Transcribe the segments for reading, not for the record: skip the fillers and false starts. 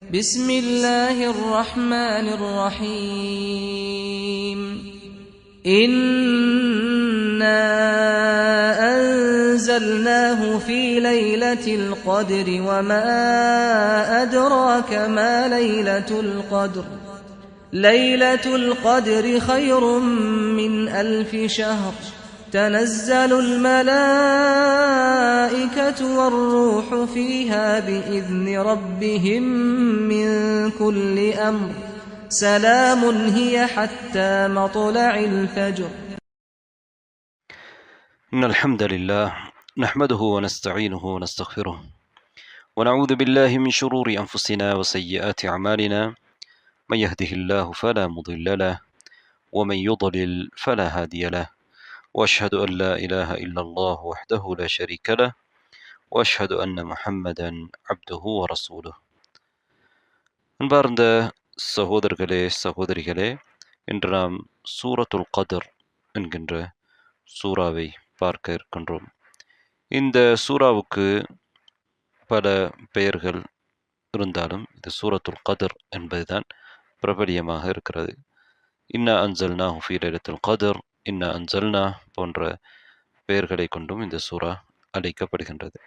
بسم الله الرحمن الرحيم إنا أنزلناه في ليلة القدر وما أدراك ما ليلة القدر ليلة القدر خير من 1000 شهر تنزل الملائكة والروح فيها بإذن ربهم من كل أمر سلام هي حتى مطلع الفجر. إن الحمد لله نحمده ونستعينه ونستغفره ونعوذ بالله من شرور أنفسنا وسيئات أعمالنا من يهده الله فلا مضل له ومن يضلل فلا هادي له وأشهد أن لا إله إلا الله وحده لا شريك له وأشهد أن محمدا عبده ورسوله. அன்பார்ந்த சகோதரர்களே சகோதரிகளே, இன்று நாம் சூரத்துல் கத்ர் என்கின்ற சூறாவை பார்க்க இருக்கின்றோம். இந்த சூறாவுக்கு பல பெயர்கள் இருந்தாலும் இது சூரத்துல் கத்ர் என்பதுதான் பிரபலியமாக இருக்கிறது. இன்னா அன்சல்னா ஃபீ லைலத்துல் கத்ர், இன்னா அன்சல்னா போன்ற பெயர்களை கொண்டும் இந்த சூறா அழைக்கப்படுகின்றது.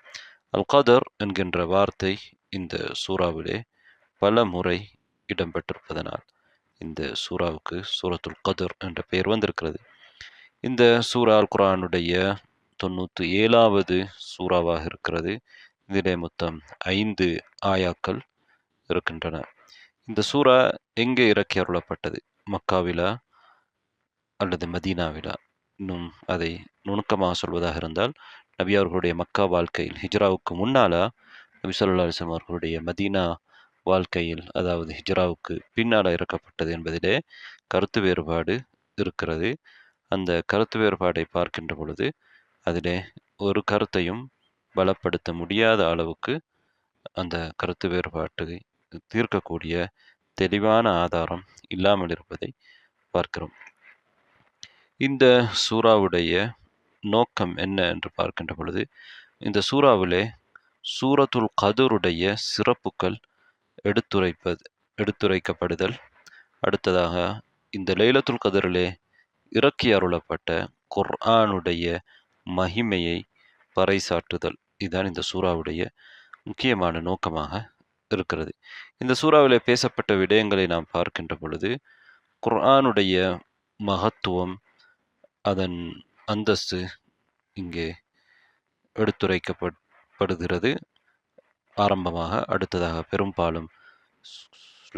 அல் கத்ர் என்கின்ற வார்த்தை இந்த சூறாவிலே பல முறை இடம்பெற்றிருப்பதனால் இந்த சூறாவுக்கு சூரத்துல் கத்ர் என்ற பெயர் வந்திருக்கிறது. இந்த சூரா அல் குர்ஆனுடைய 97வது சூறாவாக இருக்கிறது. இதிலே மொத்தம் 5 ஆயாக்கள் இருக்கின்றன. இந்த சூரா எங்கே இறக்கி அருளப்பட்டது? மக்காவிலா அல்லது மதீனாவிலா? இன்னும் அதை நுணுக்கமாக சொல்வதாக இருந்தால், நபி அவர்களுடைய மக்கா வாழ்க்கையில் ஹிஜ்ராவுக்கு முன்னாலா, நபி ஸல்லல்லாஹு அலைஹி வஸல்லம் அவர்களுடைய மதீனா வாழ்க்கையில், அதாவது ஹிஜ்ராவுக்கு பின்னால் இறக்கப்பட்டது என்பதிலே கருத்து வேறுபாடு இருக்கிறது. அந்த கருத்து வேறுபாடை பார்க்கின்ற பொழுது அதிலே ஒரு கருத்தையும் பலப்படுத்த முடியாத அளவுக்கு அந்த கருத்து வேறுபாட்டை தீர்க்கக்கூடிய தெளிவான ஆதாரம் இல்லாமல் இருப்பதை பார்க்கிறோம். இந்த சூறாவுடைய நோக்கம் என்ன என்று பார்க்கின்ற பொழுது, இந்த சூறாவிலே சூரத்துல் கத்ருடைய சிறப்புகள் எடுத்துரைக்கப்படுதல், அடுத்ததாக இந்த லைலத்துல் கத்ரிலே இறக்கி அருளப்பட்ட குர்ஆனுடைய மகிமையை பறைசாற்றுதல், இதுதான் இந்த சூறாவுடைய முக்கியமான நோக்கமாக இருக்கிறது. இந்த சூறாவிலே பேசப்பட்ட விடயங்களை நாம் பார்க்கின்ற பொழுது, குர்ஆனுடைய மகத்துவம், அதன் அந்தஸ்து இங்கே எடுத்துரைக்கப்படுகிறது ஆரம்பமாக. அடுத்ததாக பெரும்பாலும்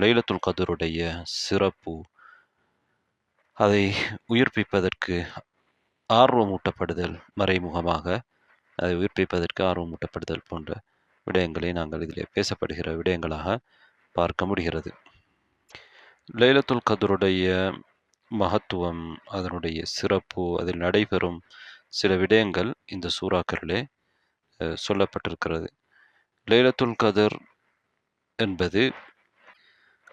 லைலத்துல் கத்ருடைய சிறப்பு, அதை உயிர்ப்பிப்பதற்கு ஆர்வமூட்டப்படுதல், மறைமுகமாக அதை உயிர்ப்பிப்பதற்கு ஆர்வமூட்டப்படுதல் போன்ற விடயங்களை நாங்கள் இதிலே பேசப்படுகிற விடயங்களாக பார்க்க முடிகிறது. லைலத்துல் கத்ருடைய மகத்துவம், அதனுடைய சிறப்பு, அதில் நடைபெறும் சில விடயங்கள் இந்த சூறாக்களிலே சொல்லப்பட்டிருக்கிறது. லைலத்துல் கத்ர் என்பது,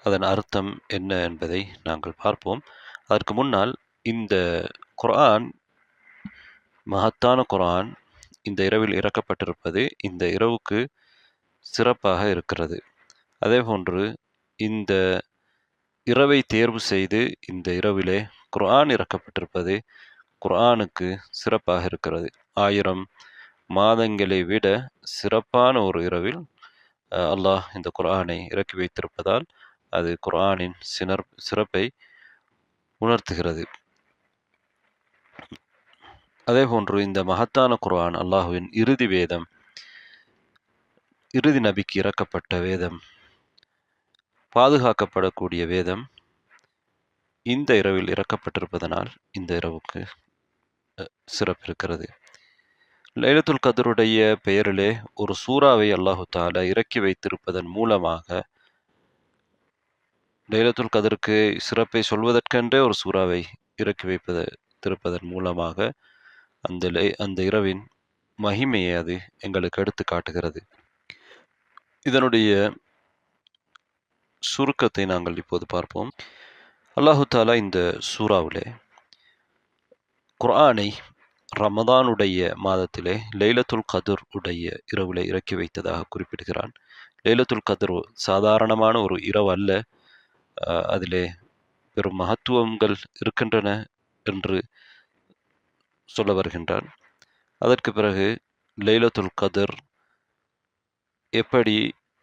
அதன் அர்த்தம் என்ன என்பதை நாங்கள் பார்ப்போம். அதற்கு முன்னால், இந்த குர்ஆன், மகத்தான குர்ஆன் இந்த இரவில் இறக்கப்பட்டிருப்பது இந்த இரவுக்கு சிறப்பாக இருக்கிறது. அதேபோன்று இந்த இரவை தேர்வு செய்து இந்த இரவிலே குர்ஆன் இறக்கப்பட்டிருப்பது குர்ஆனுக்கு சிறப்பாக இருக்கிறது. 1000 மாதங்களை விட சிறப்பான ஒரு இரவில் அல்லாஹ் இந்த குர்ஆனை இறக்கி வைத்திருப்பதால் அது குர்ஆனின் சிறப்பை உணர்த்துகிறது. அதேபோன்று இந்த மகத்தான குர்ஆன் அல்லாஹுவின் இறுதி வேதம், இறுதி நபிக்கு இறக்கப்பட்ட வேதம், பாதுகாக்கப்படக்கூடிய வேதம் இந்த இரவில் இறக்கப்பட்டிருப்பதனால் இந்த இரவுக்கு சிறப்பு இருக்கிறது. லைலத்துல் கத்ருடைய பெயரிலே ஒரு சூறாவை அல்லாஹு தஆலா இறக்கி வைத்திருப்பதன் மூலமாக, லைலத்துல் கத்ருக்கு சிறப்பை சொல்வதற்கென்றே ஒரு சூறாவை இறக்கி வைத்திருப்பதன் மூலமாக அந்த இரவின் மகிமையை அது எங்களுக்கு எடுத்து காட்டுகிறது. இதனுடைய சுருக்கத்தை நாங்கள் இப்போது பார்ப்போம். அல்லாஹு தஆலா இந்த சூறாவிலே குர்ஆனை ரமதானுடைய மாதத்திலே லைலத்துல் கத்ர் உடைய இரவிலே இறக்கி வைத்ததாக குறிப்பிடுகிறான். லைலத்துல் கத்ர் சாதாரணமான ஒரு இரவு அல்ல. அதிலே பெரும் மகத்துவங்கள் இருக்கின்றன என்று சொல்ல வருகின்றான். அதற்கு பிறகு லைலத்துல் கத்ர் எப்படி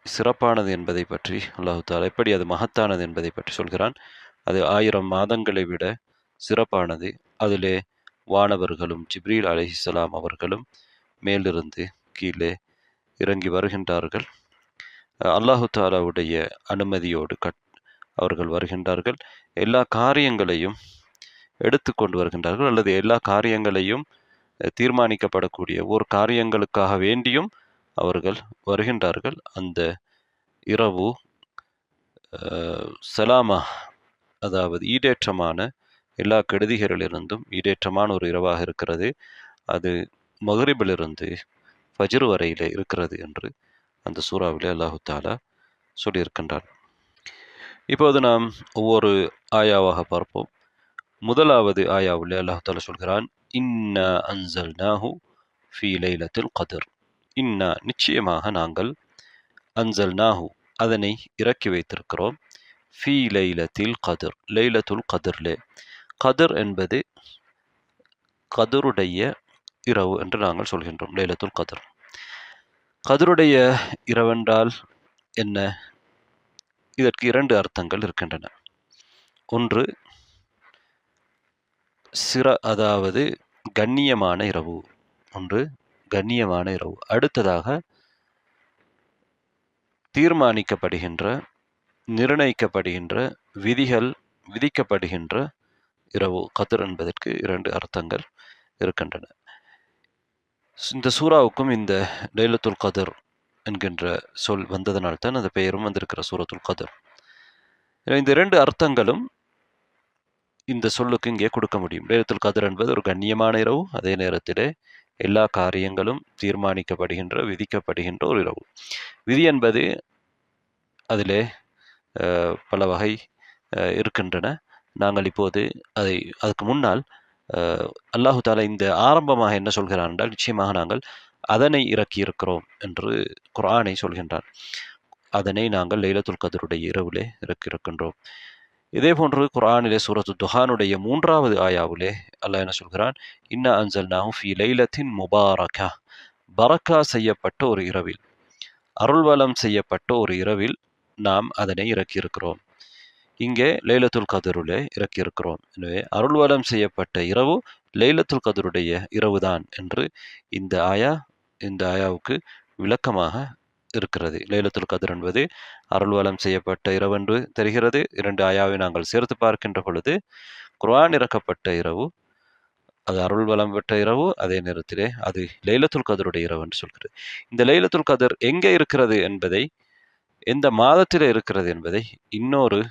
சிறப்பானது என்பதை பற்றி அல்லாஹு தாலா எப்படி அது மகத்தானது என்பதை பற்றி சொல்கிறான். அது 1000 மாதங்களை விட சிறப்பானது. அதிலே வானவர்களும் ஜிப்ரீல் அலைஹிஸ்ஸலாம் அவர்களும் மேலிருந்து கீழே இறங்கி வருகின்றார்கள். அல்லாஹு தாலாவுடைய அனுமதியோடு அவர்கள் வருகின்றார்கள். எல்லா காரியங்களையும் எடுத்துக்கொண்டு வருகின்றார்கள், அல்லது எல்லா காரியங்களையும் தீர்மானிக்கப்படக்கூடிய ஒரு காரியங்களுக்காக வேண்டியும் அவர்கள் வருகின்றார்கள். அந்த இரவு சலாமா, அதாவது ஈடேற்றமான எல்லா கெடுதிகளிலிருந்தும் ஈடேற்றமான ஒரு இரவாக இருக்கிறது. அது மகரிபிலிருந்து ஃபஜ்ர் வரையிலே இருக்கிறது என்று அந்த சூறாவிலே அல்லாஹு தாலா சொல்லியிருக்கின்றான். இப்போது நாம் ஒவ்வொரு ஆயாவாக பார்ப்போம். முதலாவது ஆயாவிலே அல்லாஹு தாலா சொல்கிறான், இன்னா அன்சல்நாஹு ஃபீ லைலத்துல் கத்ர். இன்னா நிச்சயமாக நாங்கள், அன்சல்நாஹு அதனை இறக்கி வைத்திருக்கிறோம், ஃபீ லைலத்தில் கத்ர் லைலத்துல் கத்ர்லே. கத்ர் என்பது கதருடைய இரவு என்று நாங்கள் சொல்கின்றோம். லைலத்துல் கத்ர், கதருடைய இரவென்றால் என்ன? இதற்கு 2 அர்த்தங்கள் இருக்கின்றன. ஒன்று அதாவது கண்ணியமான இரவு. ஒன்று கண்ணியமான இரவு. அடுத்ததாக தீர்மானிக்கப்படுகின்ற, நிர்ணயிக்கப்படுகின்ற, விதிகள் விதிக்கப்படுகின்ற இரவு. கத்ர் என்பதற்கு 2 அர்த்தங்கள் இருக்கின்றன. இந்த சூறாவுக்கும் இந்த லைலத்துல் கத்ர் என்கின்ற சொல் வந்ததனால்தான் அந்த பெயரும் வந்திருக்கிற சூரத்துல் கத்ர். இந்த 2 அர்த்தங்களும் இந்த சொல்லுக்கு இங்கே கொடுக்க முடியும். லைலத்துல் கத்ர் என்பது ஒரு கண்ணியமான இரவு, அதே நேரத்திலே எல்லா காரியங்களும் தீர்மானிக்கப்படுகின்ற, விதிக்கப்படுகின்ற ஒரு இரவு. விதி என்பது அதிலே பல வகை இருக்கின்றன. நாங்கள் இப்போது அதுக்கு முன்னால் அல்லாஹு தாலா இந்த ஆரம்பமாக என்ன சொல்கிறான் என்றால், நிச்சயமாக நாங்கள் அதனை இறக்கி இருக்கிறோம் என்று குர்ஆனை சொல்கின்றான். அதனை நாங்கள் லைலத்துல் கத்ருடைய இரவிலே இறக்கியிருக்கின்றோம். இதே போன்று குர்ஆனிலே சூரத்து துஹானுடைய 3வது ஆயாவிலே அல்லாஹ் என்ன சொல்கிறான், இன்னா அன்சல்நாஹு ஃபீ லைலத்தின் முபாரகா. பரக்கா செய்யப்பட்ட ஒரு இரவில், அருள்வளம் செய்யப்பட்ட ஒரு இரவில் நாம் அதனை இறக்கியிருக்கிறோம். இங்கே லைலத்துல் கத்ருலே இறக்கியிருக்கிறோம். எனவே அருள்வளம் செய்யப்பட்ட இரவு லைலத்துல் கத்ருடைய இரவுதான் என்று இந்த ஆயாவுக்கு விளக்கமாக இருக்கிறது. லைலத்துல் கத்ர் என்பது அருள்வளம் செய்யப்பட்ட இரவென்று தெரிகிறது. 2 ஆயாவை நாங்கள் சேர்த்து பார்க்கின்ற பொழுது, குர்ஆன் இறக்கப்பட்ட இரவு அது அருள்வளம் பெற்ற இரவு, அதே நேரத்திலே அது லைலத்துல் கத்ருடைய இரவு என்று சொல்கிறது. இந்த லைலத்துல் கத்ர் எங்கே இருக்கிறது என்பதை, எந்த மாதத்திலே இருக்கிறது என்பதை இன்னொரு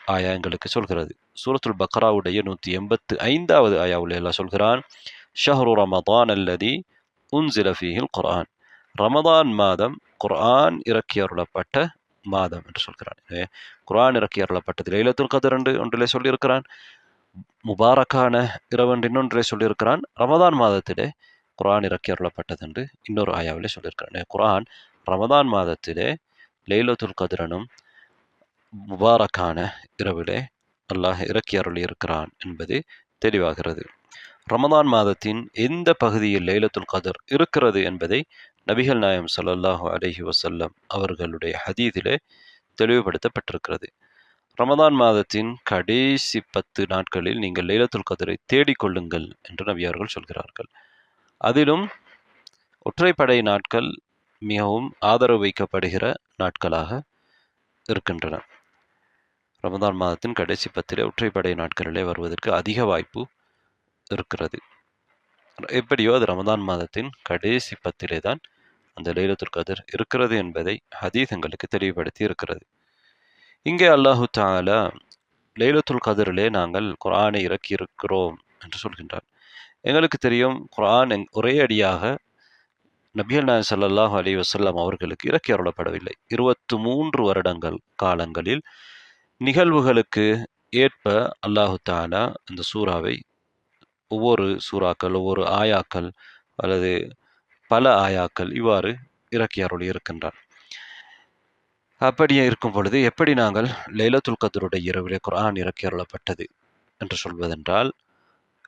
ஆயா எங்களுக்கு சொல்கிறது. சூரத்துல் பக்ராவுடைய 185வது ஆயாவுல எல்லாம் சொல்கிறான், ஷஹ்ரு ரமதான் அல்லதி உன்சில ஃபீஹில் குர்ஆன். ரமதான் மாதம் குர்ஆன் இறக்கி அருளப்பட்ட மாதம் என்று சொல்கிறான். குர்ஆன் இறக்கி அருளப்பட்டது லைலத்துல் கத்ர் என்று ஒன்றிலே சொல்லியிருக்கிறான், முபாரக்கான இரவென்று இன்னொன்றிலே சொல்லியிருக்கிறான், ரமதான் மாதத்திலே குர்ஆன் இறக்கி அருளப்பட்டது என்று இன்னொரு ஆயாவிலே சொல்லியிருக்கிறான். குர்ஆன் ரமதான் மாதத்திலே லைலத்துல் கத்ரனும் முபாரக்கான இரவிலே அல்லாஹ் இறக்கி அருளி இருக்கிறான் என்பது தெளிவாகிறது. ரமதான் மாதத்தின் எந்த பகுதியில் லைலத்துல் கத்ர் இருக்கிறது என்பதை நபிகள் நாயகம் ஸல்லல்லாஹு அலைஹி வஸல்லம் அவர்களுடைய ஹதீஸிலே தெளிவுபடுத்தப்பட்டிருக்கிறது. ரமதான் மாதத்தின் கடைசி 10 நாட்களில் நீங்கள் லைலத்துல் கத்ரை தேடிக்கொள்ளுங்கள் என்று நபி அவர்கள் சொல்கிறார்கள். அதிலும் ஒற்றைப்படை நாட்கள் மிகவும் ஆதரவு வைக்கப்படுகிற நாட்களாக இருக்கின்றன. ரமதான் மாதத்தின் கடைசி 10 ஒற்றைப்படை நாட்களிலே வருவதற்கு அதிக வாய்ப்பு இருக்கிறது. எப்படியோ அது ரமதான் மாதத்தின் கடைசி 10 தான் அந்த லைலத்துல் கத்ர் இருக்கிறது என்பதை ஹதீஸ் எங்களுக்கு தெளிவுபடுத்தி இருக்கிறது. இங்கே அல்லாஹு தஆலா லைலத்துல் கத்ரிலே நாங்கள் குர்ஆனை இறக்கி இருக்கிறோம் என்று சொல்கின்றார். எங்களுக்கு தெரியும், குர்ஆன் ஒரே அடியாக நபிகள் நாயகம் ஸல்லல்லாஹு அலைஹி வஸல்லம் அவர்களுக்கு இறக்கி அருளப்படவில்லை. 23 வருடங்கள் காலங்களில் நிகழ்வுகளுக்கு ஏற்ப அல்லாஹு தஆலா அந்த சூறாவை, ஒவ்வொரு சூறாக்கள், ஒவ்வொரு ஆயாக்கள் அல்லது பல ஆயாக்கள் இவ்வாறு இறக்கி அருளி இருக்கின்றான். அப்படியே இருக்கும் பொழுது எப்படி நாங்கள் லைலத்துல் கத்ருடைய இரவிலே குர்ஆன் இறக்கி அருளப்பட்டது என்று சொல்வதென்றால்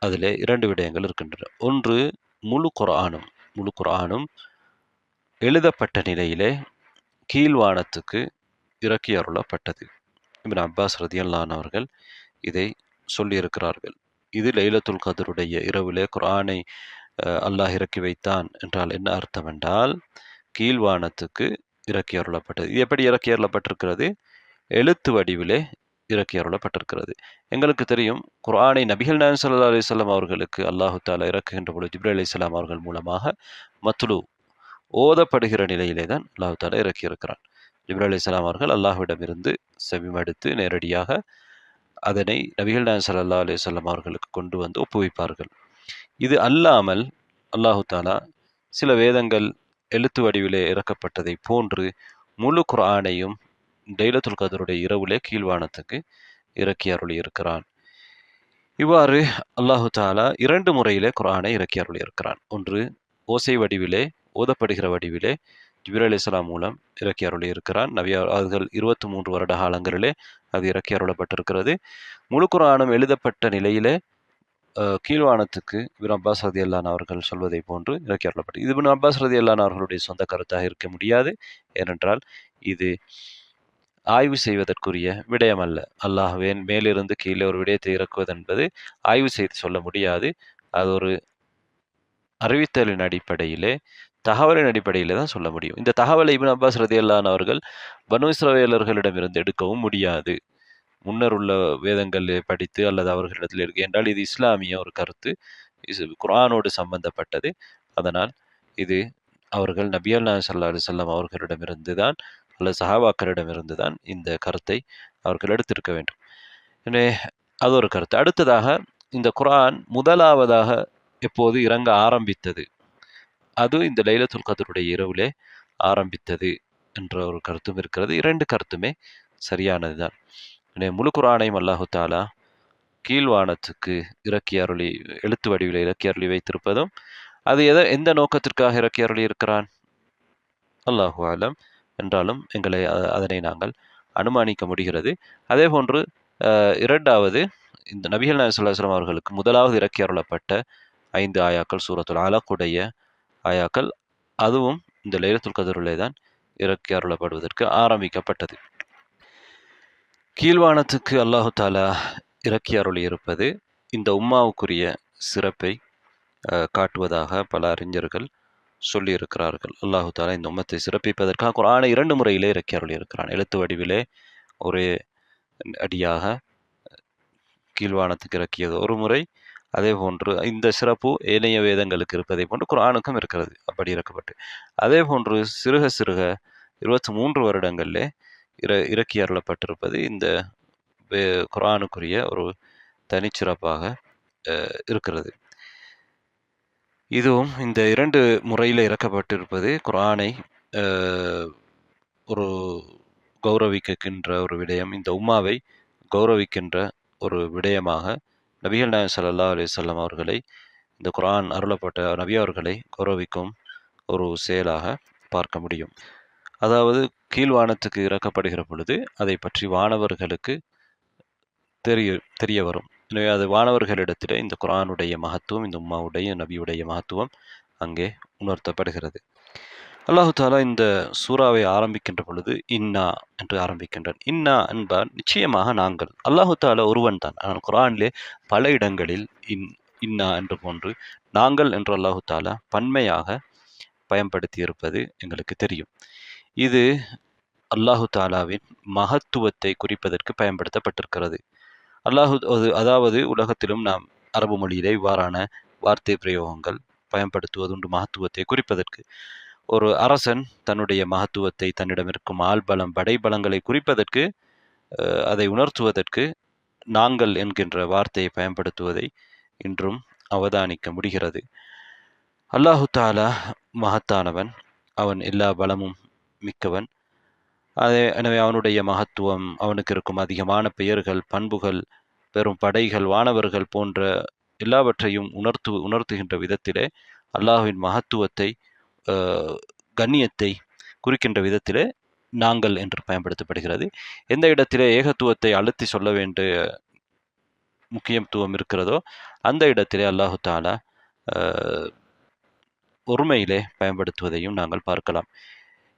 அதிலே 2 விடயங்கள் இருக்கின்றன. ஒன்று, முழு குர்ஆனும் எழுதப்பட்ட நிலையிலே கீழ்வானத்துக்கு இறக்கி அருளப்பட்டது. இப்னு அப்பாஸ் ரதியல்லாஹு அன்ஹு அவர்கள் இதை சொல்லியிருக்கிறார்கள். இது லைலத்துல் கத்ருடைய இரவிலே குர்ஆனை அல்லாஹ் இறக்கி வைத்தான் என்றால் என்ன அர்த்தம் என்றால், கீழ்வானத்துக்கு இறக்கி அருளப்பட்டது. இது எப்படி இறக்கி அருளப்பட்டிருக்கிறது? எழுத்து வடிவிலே இறக்கி அருளப்பட்டிருக்கிறது. எங்களுக்கு தெரியும், குர்ஆனை நபிகள் நாயகம் ஸல்லல்லாஹு அலைஹி வஸல்லம் அவர்களுக்கு அல்லாஹு தஆலா இறக்குகின்ற பொழுது ஜிப்ரீல் அலைஹிஸ்ஸலாம் அவர்கள் மூலமாக மத்லூ ஓதப்படுகிற நிலையிலே தான் அல்லாஹு தஆலா இறக்கியிருக்கிறான். ஜிப்ரீல் அலைஹிஸ்ஸலாம் அவர்கள் அல்லாஹ்விடமிருந்து செவிமடுத்து நேரடியாக அதனை நபிகள் நாயகம் ஸல்லல்லாஹு அலைஹி வஸல்லம் அவர்களுக்கு கொண்டு வந்து ஒப்புவிப்பார்கள். இது அல்லாமல் அல்லாஹு தஆலா சில வேதங்கள் எழுத்து வடிவிலே இறக்கப்பட்டதை போன்று முழு குர்ஆனையும் லைலத்துல் கத்ருடைய இரவிலே கீழ்வானத்துக்கு இறக்கி அருளியிருக்கிறான். இவ்வாறு அல்லாஹு தஆலா 2 முறையிலே குர்ஆனை இறக்கி அருளியிருக்கிறான். ஒன்று, ஓசை வடிவிலே ஓதப்படுகிற வடிவிலே ஜிப்ரீல் அலைஹிஸ்ஸலாம் மூலம் இறக்கி அருளியிருக்கிறான். நபி அவர்கள் 23 வருட காலங்களிலே அது இறக்கி அருளப்பட்டிருக்கிறது. முழு குர்ஆனும் எழுதப்பட்ட நிலையிலே கீழ்வானத்துக்கு இப்னு அப்பாஸ் ரதியல்லாஹு அன்ஹு அவர்கள் சொல்வதை போன்று இறக்கி அருளப்பட்டது. இது இப்னு அப்பாஸ் ரதியல்லாஹு அன்ஹு அவர்களுடைய சொந்த கருத்தாக இருக்க முடியாது. ஏனென்றால் இது ஆய்வு செய்வதற்குரிய விடயம் அல்ல. அல்லாஹ் மேலிருந்து கீழே ஒரு விடயத்தை இறக்குவது என்பது ஆய்வு செய்து சொல்ல முடியாது. அது ஒரு அறிவித்தலின் அடிப்படையிலே, தகவலின் அடிப்படையிலே தான் சொல்ல முடியும். இந்த தகவலை இப்னு அப்பாஸ் ரதியல்லாஹு அன்ஹு அவர்கள் பனு இஸ்ரவேலர்களிடமிருந்து எடுக்கவும் முடியாது. முன்னர் உள்ள வேதங்களை படித்து அல்லது அவர்களிடத்தில் இருக்கு என்றால் இது இஸ்லாமிய ஒரு கருத்து, குர்ஆனோடு சம்பந்தப்பட்டது. அதனால் இது அவர்கள் நபிகள் நாயகம் ஸல்லல்லாஹு அலைஹி வஸல்லம் அவர்களிடமிருந்து தான் அல்லது சஹாபாக்களிடமிருந்து தான் இந்த கருத்தை அவர்கள் எடுத்திருக்க வேண்டும். எனவே அது ஒரு கருத்து. அடுத்ததாக இந்த குர்ஆன் முதலாவதாக எப்போது இறங்க ஆரம்பித்தது? அது இந்த லைலத்துல் கத்ருடைய இரவிலே ஆரம்பித்தது என்ற ஒரு கருத்தும் இருக்கிறது. 2 கருத்துமே சரியானதுதான். எனவே முழு குர்ஆனையும் அல்லாஹு தஆலா கீழ்வானத்துக்கு இறக்கி அருளி எழுத்து வடிவிலே இறக்கி அருளி வைத்திருப்பதும், அது எந்த நோக்கத்திற்காக இறக்கி அருளி இருக்கிறான்? அல்லாஹு அலம். என்றாலும் அதனை நாங்கள் அனுமானிக்க முடிகிறது. அதேபோன்று 2வது, இந்த நபிகள் நாயகம் ஸல்லல்லாஹு அலைஹி வஸல்லம் அவர்களுக்கு முதலாவது இறக்கி அருளப்பட்ட 5 ஆயாக்கள் சூரத்துல் அலக்குடைய ஆயாக்கள், அதுவும் இந்த லைலத்துல் கத்ரிலே தான் இறக்கி அருளப்படுவதற்கு ஆரம்பிக்கப்பட்டது. கீழ்வானத்துக்கு அல்லாஹு தஆலா இறக்கி அருளி இருப்பது இந்த உம்மாவுக்குரிய சிறப்பை காட்டுவதாக பல அறிஞர்கள் சொல்லியிருக்கிறார்கள். அல்லாஹு தஆலா இந்த உம்மத்தை சிறப்பிப்பதற்காக குர்ஆனை 2 முறையிலே இறக்கி அருளி இருக்கிறான். எழுத்து வடிவிலே ஒரே அடியாக கீழ்வானத்துக்கு இறக்கியது ஒரு முறை. அதே போன்று இந்த சிறப்பு ஏனைய வேதங்களுக்கு இருப்பதை போன்று குர்ஆனுக்கும் இருக்கிறது. அப்படி இறக்கப்பட்டு அதே போன்று சிறுக சிறுக 23 வருடங்களிலே இறக்கி அருளப்பட்டிருப்பது இந்த குர்ஆனுக்குரிய ஒரு தனிச்சிறப்பாக இருக்கிறது. இதுவும் இந்த 2 முறையில் இறக்கப்பட்டிருப்பது குர்ஆனை ஒரு கௌரவிக்கின்ற ஒரு விடயம், இந்த உம்மாவை கௌரவிக்கின்ற ஒரு விடயமாக நபிகள் நாயகம் ஸல்லல்லாஹு அலைஹி வஸல்லம் அவர்களை, இந்த குர்ஆன் அருளப்பட்ட நபி அவர்களை கௌரவிக்கும் ஒரு செயலாக பார்க்க முடியும். அதாவது கீழ்வானத்துக்கு இறக்கப்படுகிற பொழுது அதை பற்றி வானவர்களுக்கு தெரிய வரும். எனவே அது வானவர்களிடத்திலே இந்த குர்ஆனுடைய மகத்துவம், இந்த உம்மாவுடைய நபியுடைய மகத்துவம் அங்கே உணர்த்தப்படுகிறது. அல்லாஹு தஆலா இந்த சூறாவை ஆரம்பிக்கின்ற பொழுது இன்னா என்று ஆரம்பிக்கின்றான். இன்னா என்பால் நிச்சயமாக நாங்கள். அல்லாஹு தஆலா ஒருவன் தான். ஆனால் குர்ஆனிலே பல இடங்களில் இன்னா என்று போன்று நாங்கள் என்று அல்லாஹு தஆலா பன்மையாக பயன்படுத்தி இருப்பது எங்களுக்கு தெரியும். இது அல்லாஹு தஆலாவின் மகத்துவத்தை குறிப்பதற்கு பயன்படுத்தப்பட்டிருக்கிறது. அதாவது உலகத்திலும் நாம் அரபு மொழியிலே இவ்வாறான வார்த்தை பிரயோகங்கள் பயன்படுத்துவதுண்டு மகத்துவத்தை குறிப்பதற்கு. ஒரு அரசன் தன்னுடைய மகத்துவத்தை, தன்னிடம் இருக்கும் ஆள்பலம், படைபலங்களை குறிப்பதற்கு, அதை உணர்த்துவதற்கு நாங்கள் என்கின்ற வார்த்தையை பயன்படுத்துவதை இன்றும் அவதானிக்க முடிகிறது. அல்லாஹு தஆலா மகத்தானவன், அவன் எல்லா பலமும் மிக்கவன். எனவே அவனுடைய மகத்துவம், அவனுக்கு இருக்கும் அதிகமான பெயர்கள், பண்புகள், பெரும் படைகள், வானவர்கள் போன்ற எல்லாவற்றையும் உணர்த்துகின்ற விதத்திலே அல்லாஹ்வின் மகத்துவத்தை, கண்ணியத்தை குறிக்கின்ற விதத்திலே நாங்கள் என்று பயன்படுத்தப்படுகிறது. எந்த இடத்திலே ஏகத்துவத்தை அழுத்தி சொல்ல வேண்டிய முக்கியத்துவம் இருக்கிறதோ அந்த இடத்திலே அல்லாஹு தாலா ஒருமையிலே பயன்படுத்துவதையும் நாங்கள் பார்க்கலாம்.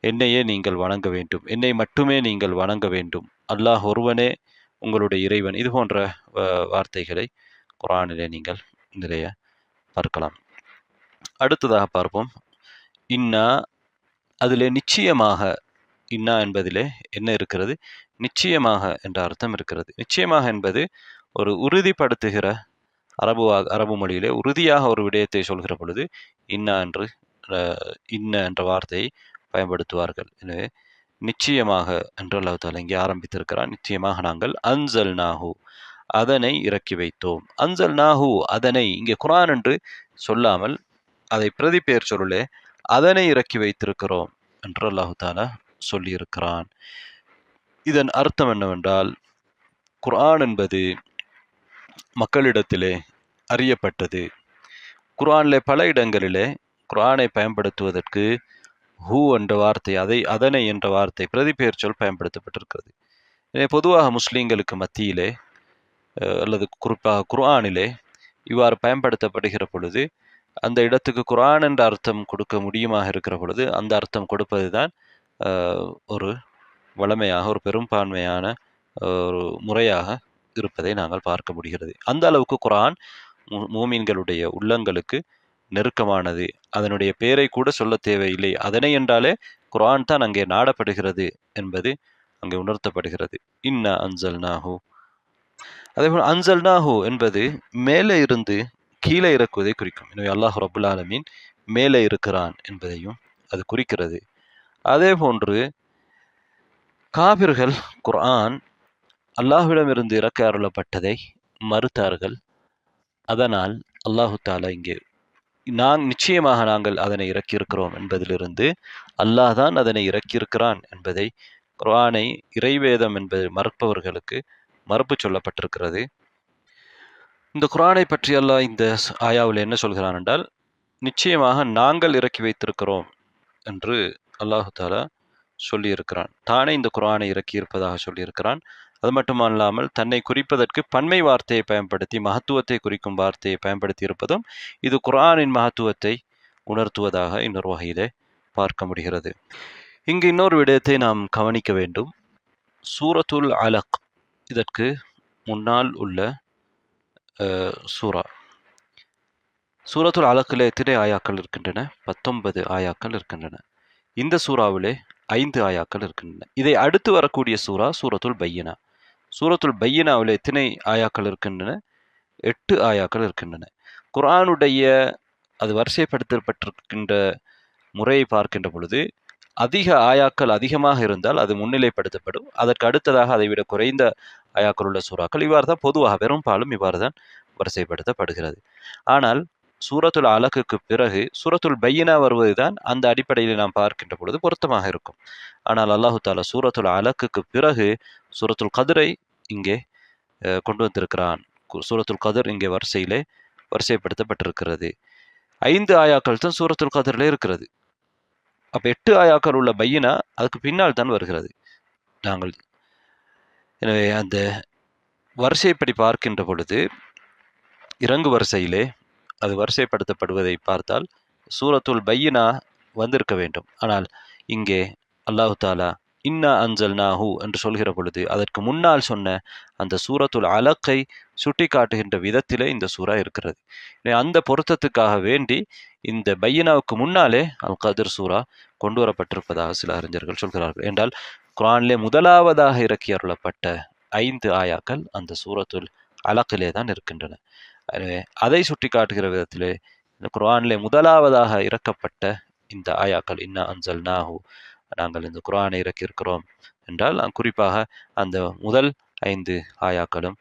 என்னையே நீங்கள் வணங்க வேண்டும், என்னை மட்டுமே நீங்கள் வணங்க வேண்டும், அல்லாஹ் ஒருவனே உங்களுடைய இறைவன், இது போன்ற வார்த்தைகளை குர்ஆனிலே நீங்கள் நிறைய பார்க்கலாம். அடுத்ததாக பார்ப்போம். இன்னா, அதிலே நிச்சயமாக, இன்னா என்பதிலே என்ன இருக்கிறது? நிச்சயமாக என்ற அர்த்தம் இருக்கிறது. நிச்சயமாக என்பது ஒரு உறுதிப்படுத்துகிற அரபு மொழியிலே உறுதியாக ஒரு விடயத்தை சொல்கிற பொழுது இன்னா என்று இன்ன என்ற வார்த்தையை பயன்படுத்துவார்கள். எனவே நிச்சயமாக என்று அல்லாஹ் தஆலா இங்கே ஆரம்பித்திருக்கிறான். நிச்சயமாக நாங்கள் அன்சல்நாஹு, அதனை இறக்கி வைத்தோம். அன்சல்நாஹு, அதனை, இங்கே குர்ஆன் என்று சொல்லாமல் அதை பிரதிபெயர் சொல்லே அதனை இறக்கி வைத்திருக்கிறோம் என்று அல்லாஹ் தஆலா சொல்லியிருக்கிறான். இதன் அர்த்தம் என்னவென்றால், குர்ஆன் என்பது மக்களிடத்திலே அறியப்பட்டது. குர்ஆனிலே பல இடங்களிலே குர்ஆனை பயன்படுத்துவதற்கு ஹூ என்ற வார்த்தை, அதனை என்ற வார்த்தை பிரதிபெயர் சொல் பயன்படுத்தப்பட்டிருக்கிறது. எனவே பொதுவாக முஸ்லீம்களுக்கு மத்தியிலே அல்லது குறிப்பாக குர்ஆனிலே இவ்வாறு பயன்படுத்தப்படுகிற பொழுது அந்த இடத்துக்கு குர்ஆன் என்ற அர்த்தம் கொடுக்க முடியுமாக இருக்கிற பொழுது அந்த அர்த்தம் கொடுப்பது தான் ஒரு வளமையாக, ஒரு பெரும்பான்மையான ஒரு முறையாக இருப்பதை நாங்கள் பார்க்க முடிகிறது. அந்த அளவுக்கு குர்ஆன் மூமின்களுடைய உள்ளங்களுக்கு நெருக்கமானது. அதனுடைய பெயரை கூட சொல்ல தேவையில்லை. அதனை என்றாலே குர்ஆன் தான் அங்கே நாடப்படுகிறது என்பது அங்கே உணர்த்தப்படுகிறது. இன்னா அன்சல்நாஹு. அதேபோல் அன்சல்நாஹு என்பது மேலே இருந்து கீழே இறக்குவதை குறிக்கும். எனவே அல்லாஹ் ரப்புல் ஆலமீன் மேலே இருக்கிறான் என்பதையும் அது குறிக்கிறது. அதே போன்று காபிர்கள் குர்ஆன் அல்லாஹ்விடமிருந்து இறக்க அருளப்பட்டதை மறுத்தார்கள். அதனால் அல்லாஹு தாலா இங்கே நிச்சயமாக நாங்கள் அதனை இறக்கியிருக்கிறோம் என்பதிலிருந்து அல்லாஹ் தான் அதனை இறக்கியிருக்கிறான் என்பதை, குர்ஆனை இறைவேதம் என்பது மறுப்பவர்களுக்கு மறுப்பு சொல்லப்பட்டிருக்கிறது. இந்த குர்ஆனை பற்றி அல்லாஹ் இந்த ஆயாவில் என்ன சொல்கிறான் என்றால், நிச்சயமாக நாங்கள் இறக்கி வைத்திருக்கிறோம் என்று அல்லாஹு தாலா சொல்லியிருக்கிறான். தானே இந்த குர்ஆனை இறக்கி இருப்பதாக சொல்லியிருக்கிறான். அது மட்டுமல்லாமல் தன்னை குறிப்பதற்கு பன்மை வார்த்தையை பயன்படுத்தி மகத்துவத்தை குறிக்கும் வார்த்தையை பயன்படுத்தி இருப்பதும் இது குர்ஆனின் மகத்துவத்தை உணர்த்துவதாக இன்னொரு வகையிலே பார்க்க முடிகிறது. இங்கு இன்னொரு விடயத்தை நாம் கவனிக்க வேண்டும். சூரத்துல் அலக், இதற்கு முன்னால் உள்ள சூரா. சூரத்துல் அலக்கிலே எத்தனை ஆயாக்கள் இருக்கின்றன? 19 ஆயாக்கள் இருக்கின்றன. இந்த சூறாவிலே 5 ஆயாக்கள் இருக்கின்றன. இதை அடுத்து வரக்கூடிய சூரா சூரத்துல் பையினா. சூரத்துல் பையினாவில் எத்தனை ஆயாக்கள் இருக்கின்றன? 8 ஆயாக்கள் இருக்கின்றன. குர்ஆனுடைய அது வரிசைப்படுத்தப்பட்டிருக்கின்ற முறையை பார்க்கின்ற பொழுது அதிக ஆயாக்கள் அதிகமாக இருந்தால் அது முன்னிலைப்படுத்தப்படும். அதற்கு அடுத்ததாக அதை விட குறைந்த ஆயாக்கள் உள்ள சூறாக்கள், இவ்வாறு தான் பொதுவாக பெரும்பாலும் இவ்வாறு தான் வரிசைப்படுத்தப்படுகிறது. ஆனால் சூரத்துல் அலக்குக்கு பிறகு சூரத்துல் பையினா வருவதுதான் அந்த அடிப்படையில் நாம் பார்க்கின்ற பொழுது பொருத்தமாக இருக்கும். ஆனால் அல்லாஹு தாலா சூரத்துல் அலக்குக்கு பிறகு சூரத்துல் கதிரை இங்கே கொண்டு வந்திருக்கிறான். சூரத்துல் கதிர் இங்கே வரிசைப்படுத்தப்பட்டிருக்கிறது. 5 ஆயாக்கள் தான் சூரத்துல் கதிரிலே இருக்கிறது. அப்ப 8 ஆயாக்கள் உள்ள பையினா அதுக்கு பின்னால் தான் வருகிறது. நாங்கள் எனவே அந்த வரிசைப்படி பார்க்கின்ற பொழுது இறங்கு வரிசையிலே அது வரிசைப்படுத்தப்படுவதை பார்த்தால் சூரத்துல் பையினா வந்திருக்க வேண்டும். ஆனால் இங்கே அல்லாஹு தாலா இன்னா அன்சல்நாஹு என்று சொல்கிற பொழுது அதற்கு முன்னால் சொன்ன அந்த சூரத்துல் அலக்கை சுட்டி காட்டுகின்ற விதத்திலே இந்த சூரா இருக்கிறது. அந்த பொருத்தத்துக்காக வேண்டி இந்த பையினாவுக்கு முன்னாலே அல் கதிர் சூரா கொண்டு வரப்பட்டிருப்பதாக சில அறிஞர்கள் சொல்கிறார்கள். என்றால் குர்ஆனிலே முதலாவதாக இறக்கி அருளப்பட்ட 5 ஆயாக்கள் அந்த சூரத்துல் அலக்கிலே தான் இருக்கின்றன. அதை சுட்டி காட்டுகிற விதத்திலே இந்த குர்ஆனிலே முதலாவதாக இறக்கப்பட்ட இந்த ஆயாக்கள் இன்னா அன்சல்நாஹு, நாங்கள் இந்த குர்ஆனை இறக்கியிருக்கிறோம் என்றால் குறிப்பாக அந்த முதல் 5 ஆயாக்களும்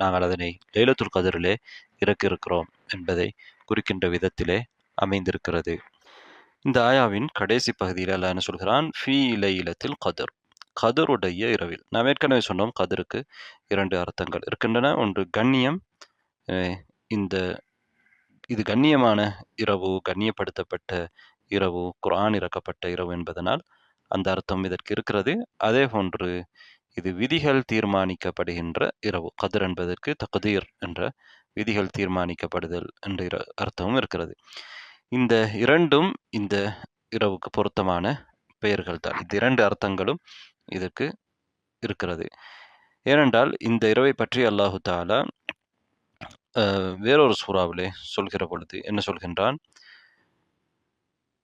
நாங்கள் அதனை லைலத்துல் கதிரிலே இறக்கியிருக்கிறோம் என்பதை குறிக்கின்ற விதத்திலே அமைந்திருக்கிறது. இந்த ஆயாவின் கடைசி பகுதியில் அல்லாஹ் என்ன சொல்கிறான்? ஃபீ லைலத்தில் கதிர், கதிருடைய இரவில். நாம் ஏற்கனவே சொன்னோம் கதிருக்கு 2 அர்த்தங்கள் இருக்கின்றன. ஒன்று கண்ணியம், இது கண்ணியமான இரவு, கண்ணியப்படுத்தப்பட்ட இரவு, குர்ஆன் இறக்கப்பட்ட இரவு என்பதனால் அந்த அர்த்தம் இதற்கு இருக்கிறது. அதே போன்று இது விதிகள் தீர்மானிக்கப்படுகின்ற இரவு. கதிர் என்பதற்கு தக்தீர் என்ற விதிகள் தீர்மானிக்கப்படுதல் என்ற அர்த்தமும் இருக்கிறது. இந்த இரண்டும் இந்த இரவுக்கு பொருத்தமான பெயர்கள் தான். இந்த இரண்டு அர்த்தங்களும் இதற்கு இருக்கிறது. ஏனென்றால் இந்த இரவை பற்றி அல்லாஹு தாலா வேறொரு சூறாவிலே சொல்கிற பொழுது என்ன சொல்கின்றான்?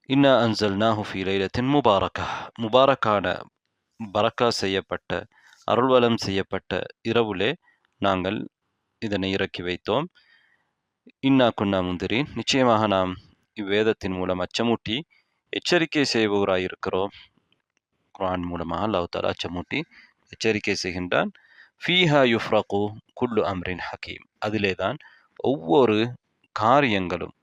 இன்னா அன்சல்நாஹு ஃபீ லைலத்தின் முபாரக்கா, முபாரக்கான பரக்கா செய்யப்பட்ட அருள்வலம் செய்யப்பட்ட இரவுலே நாங்கள் இதனை இறக்கி வைத்தோம். இன்னா குன்னா முந்திரின், நிச்சயமாக நாம் இவ்வேதத்தின் மூலம் அச்சமூட்டி எச்சரிக்கை செய்பவராயிருக்கிறோம். குர்ஆன் மூலமாக அல்லாஹ் தஆலா அச்சமூட்டி எச்சரிக்கை செய்கின்றான். ஃபீஹா யுஃப்ரகு குல்லு அம்ரின் ஹக்கீம், அதிலே தான் ஒவ்வொரு காரியங்களும்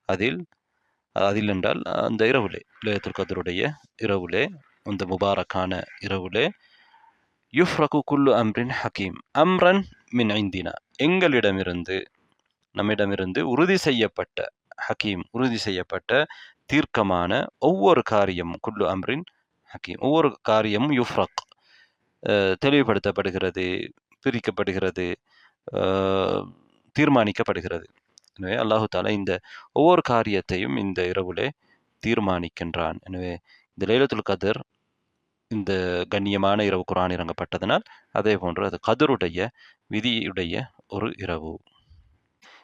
அதில் என்றால் அந்த இரவுலே, லைலத்துல் கத்ருடைய இரவுலே, அந்த முபாரக்கான இரவுலே, யுஃப்ரகு குல்லு அம்ரின் ஹக்கீம், அம்ரன் மின் ஐந்தினா, எங்களிடமிருந்து நம்மிடமிருந்து உறுதி செய்யப்பட்ட, ஹக்கீம் உறுதி செய்யப்பட்ட தீர்க்கமான ஒவ்வொரு காரியமும், குல்லு அம்ரின் ஹக்கீம் ஒவ்வொரு காரியமும் யுஃப்ரக் தெளிவுபடுத்தப்படுகிறது, பிரிக்கப்படுகிறது, தீர்மானிக்கப்படுகிறது. எனவே அல்லாஹு தாலா இந்த ஒவ்வொரு காரியத்தையும் இந்த இரவுலே தீர்மானிக்கின்றான். எனவே இந்த லைலத்துல் கத்ர் இந்த கண்ணியமான இரவு குர்ஆன் இறங்கப்பட்டதனால் அதே போன்று அது கதருடைய விதியுடைய ஒரு இரவு.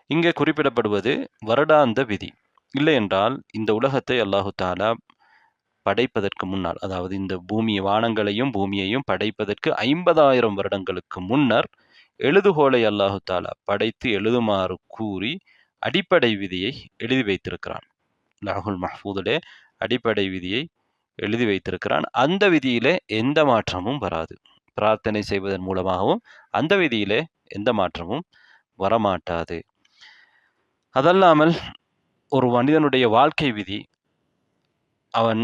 இங்கே குறிப்பிடப்படுவது வருடாந்த விதி. இல்லை என்றால் இந்த உலகத்தை அல்லாஹு தாலா படைப்பதற்கு முன்னால், அதாவது இந்த பூமி வானங்களையும் பூமியையும் படைப்பதற்கு 50,000 வருடங்களுக்கு முன்னர் எழுதுகோலை அல்லாஹு தாலா படைத்து எழுதுமாறு கூறி அடிப்படை விதியை எழுதி வைத்திருக்கிறான். லஹுல் மஹ்ஃபூதிலே அடிப்படை விதியை எழுதி வைத்திருக்கிறான். அந்த விதியிலே எந்த மாற்றமும் வராது. பிரார்த்தனை செய்வதன் மூலமாகவும் அந்த விதியிலே எந்த மாற்றமும் வரமாட்டாது. அதல்லாமல் ஒரு மனிதனுடைய வாழ்க்கை விதி, அவன்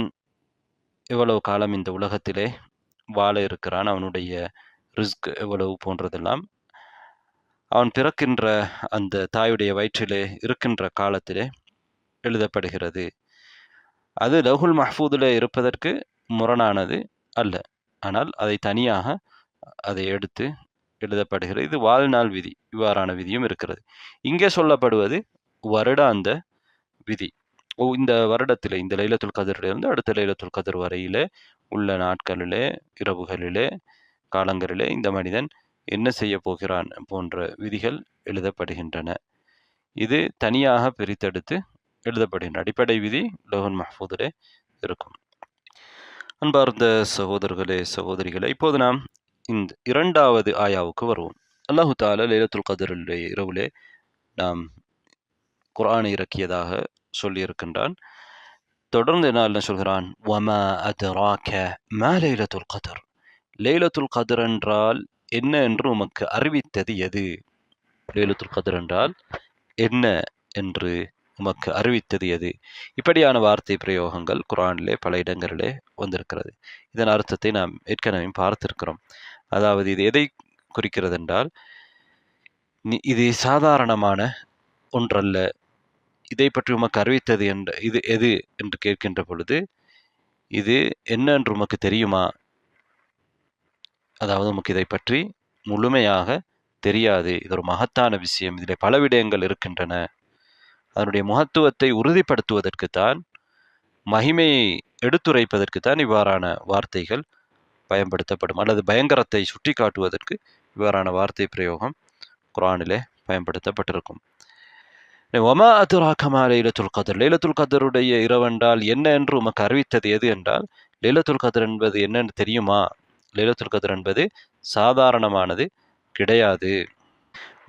எவ்வளவு காலம் இந்த உலகத்திலே வாழ இருக்கிறான், அவனுடைய ரிஸ்க் எவ்வளவு போன்றதெல்லாம் அவன் பிறக்கின்ற அந்த தாயுடைய வயிற்றிலே இருக்கின்ற காலத்திலே எழுதப்படுகிறது. அது லஹுல் மஹ்ஃபூதிலே இருப்பதற்கு முரணானது அல்ல. ஆனால் அதை தனியாக அதை எடுத்து எழுதப்படுகிறது. இது வாழ்நாள் விதி. இவ்வாறான விதியும் இருக்கிறது. இங்கே சொல்லப்படுவது வருடாந்த விதி. இந்த வருடத்திலே, இந்த லைலத்துல் கத்ரிலிருந்து அடுத்த லைலத்துல் கத்ர் வரையிலே உள்ள நாட்களிலே, இரவுகளிலே, காலங்களிலே இந்த மனிதன் என்ன செய்ய போகிறான் போன்ற விதிகள் எழுதப்படுகின்றன. இது தனியாக பிரித்தெடுத்து எழுதப்படுகின்ற அடிப்படை விதி லஹுல் மஹ்ஃபூதிலே இருக்கும். அன்பார்ந்த சகோதரர்களே, சகோதரிகளே, இப்போது நாம் இந்த இரண்டாவது ஆயாவுக்கு வருவோம். அல்லாஹு தஆலா லைலத்துல் கத்ருடைய இரவிலே நாம் குர்ஆனை இறக்கியதாக சொல்லியிருக்கின்றான். தொடர்ந்து என்ன சொல்கிறான்? வமா அதராக மா லைலத்துல் கத்ர், லைலத்துல் கத்ர் என்றால் என்ன என்று உமக்கு அறிவித்தது எது? லைலத்துல் கத்ர் என்றால் என்ன என்று உமக்கு அறிவித்தது எது? இப்படியான வார்த்தை பிரயோகங்கள் குர்ஆனிலே பல இடங்களிலே வந்திருக்கிறது. இதன் அர்த்தத்தை நாம் ஏற்கனவே பார்த்திருக்கிறோம். அதாவது இது எதை குறிக்கிறது என்றால், இது சாதாரணமான ஒன்றல்ல, இதை பற்றி உமக்கு அறிவித்தது என்ற இது எது என்று கேட்கின்ற பொழுது, இது என்ன என்று உமக்கு தெரியுமா? அதாவது உமக்கு இதை பற்றி முழுமையாக தெரியாது, இது ஒரு மகத்தான விஷயம், இதில் பல விடயங்கள் இருக்கின்றன. அதனுடைய மகத்துவத்தை உறுதிப்படுத்துவதற்குத்தான், மகிமையை எடுத்துரைப்பதற்குத்தான் இவ்வாறான வார்த்தைகள் பயன்படுத்தப்படும். அல்லது பயங்கரத்தை சுட்டி காட்டுவதற்கு இவ்வாறான வார்த்தை பிரயோகம் குர்ஆனிலே பயன்படுத்தப்பட்டிருக்கும். வமா அதுராக மா லைலத்துல் கத்ர், லைலத்துல் கத்ருடைய இரவென்றால் என்ன என்று உமக்கு அறிவித்தது எது என்றால், லைலத்துல் கத்ர் என்பது என்னன்னு தெரியுமா? லைலத்துல் கத்ர் என்பது சாதாரணமானது கிடையாது.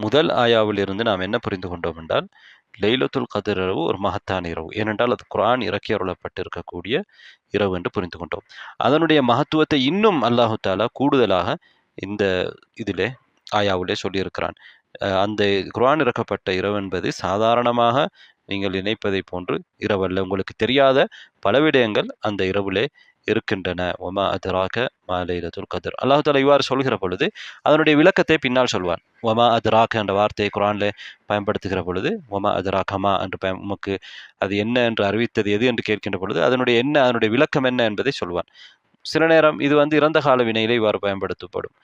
முதல் ஆயாவிலிருந்து நாம் என்ன புரிந்து கொண்டோம் என்றால், லைலத்துல் கத்ர் இரவு ஒரு மகத்தான இரவு. ஏனென்றால் அது குர்ஆன் இறக்கி அருளப்பட்டிருக்கக்கூடிய இரவு என்று புரிந்து கொண்டோம். அதனுடைய மகத்துவத்தை இன்னும் அல்லாஹு தஆலா கூடுதலாக இந்த இதிலே ஆயாவிலே சொல்லியிருக்கிறான். அந்த குர்ஆன் இறக்கப்பட்ட இரவு என்பது சாதாரணமாக நீங்கள் நினைப்பதை போன்று இரவல்ல. உங்களுக்கு தெரியாத பல விடயங்கள் அந்த இரவிலே இருக்கின்றன. வமா அதராக மா லைலத்துல் கத்ர். அல்லாஹ் தஆலா இவ்வாறு சொல்கிற பொழுது அதனுடைய விளக்கத்தை பின்னால் சொல்வான். வமா அதராக என்ற வார்த்தையை குர்ஆனிலே பயன்படுத்துகிற பொழுது, வமா அதராக மா என்று உமக்கு அது என்ன என்று அறிவித்தது எது என்று கேட்கின்ற பொழுது அதனுடைய விளக்கம் என்ன என்பதை சொல்வான். சில நேரம் இது இறந்த கால வினையிலே இவ்வாறு பயன்படுத்தப்படும்.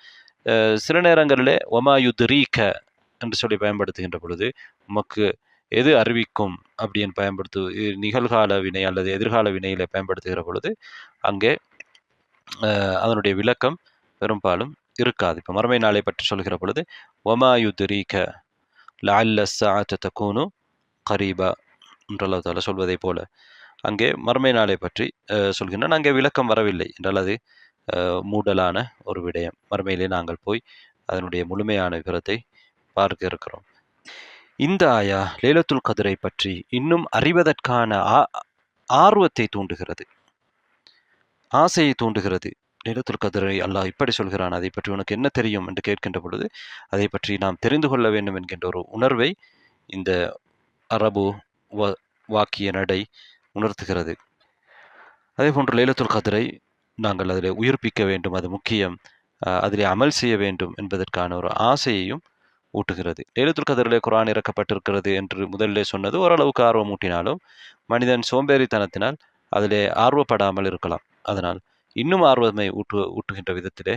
சில நேரங்களிலே ஒமா யுத்ரீக என்று சொல்லி பயன்படுத்துகின்ற பொழுது உமக்கு எது அறிவிக்கும் அப்படின்னு நிகழ்கால வினை அல்லது எதிர்கால வினையில பயன்படுத்துகிற பொழுது அங்கே அதனுடைய விளக்கம் பெரும்பாலும் இருக்காது. இப்போ மறுமை நாளை பற்றி சொல்கிற பொழுது ஒமா யுத்ரீக லஅல்ல ஸாஅத தகூனு கரீபா என்று அல்லாஹ் தஆலா சொல்வதை போல அங்கே மறுமை நாளை பற்றி சொல்கின்றன. அங்கே விளக்கம் வரவில்லை என்றால் அது மூடலான ஒரு விடயம். மறுமையிலே நாங்கள் போய் அதனுடைய முழுமையான விவரத்தை பார்க்க இருக்கிறோம். இந்த ஆயா லைலத்துல் கத்ரை பற்றி இன்னும் அறிவதற்கான ஆர்வத்தை தூண்டுகிறது, ஆசையை தூண்டுகிறது. லைலத்துல் கத்ரை அல்லாஹ் இப்படி சொல்கிறான், அதை பற்றி உனக்கு என்ன தெரியும் என்று கேட்கின்ற பொழுது அதை பற்றி நாம் தெரிந்து கொள்ள வேண்டும் என்கின்ற ஒரு உணர்வை இந்த அரபு வாக்கிய நடை உணர்த்துகிறது. அதே போன்று லைலத்துல் கத்ரை நாங்கள் அதில் உயிர்ப்பிக்க வேண்டும், அது முக்கியம், அதிலே அமல் செய்ய வேண்டும் என்பதற்கான ஒரு ஆசையையும் ஊட்டுகிறது. லைலத்துல் கத்ரிலே குர்ஆன் இறக்கப்பட்டிருக்கிறது என்று முதலிலே சொன்னது ஓரளவுக்கு ஆர்வம் ஊட்டினாலும் மனிதன் சோம்பேறித்தனத்தினால் அதிலே ஆர்வப்படாமல் இருக்கலாம். அதனால் இன்னும் ஆர்வமை ஊட்டுகின்ற விதத்திலே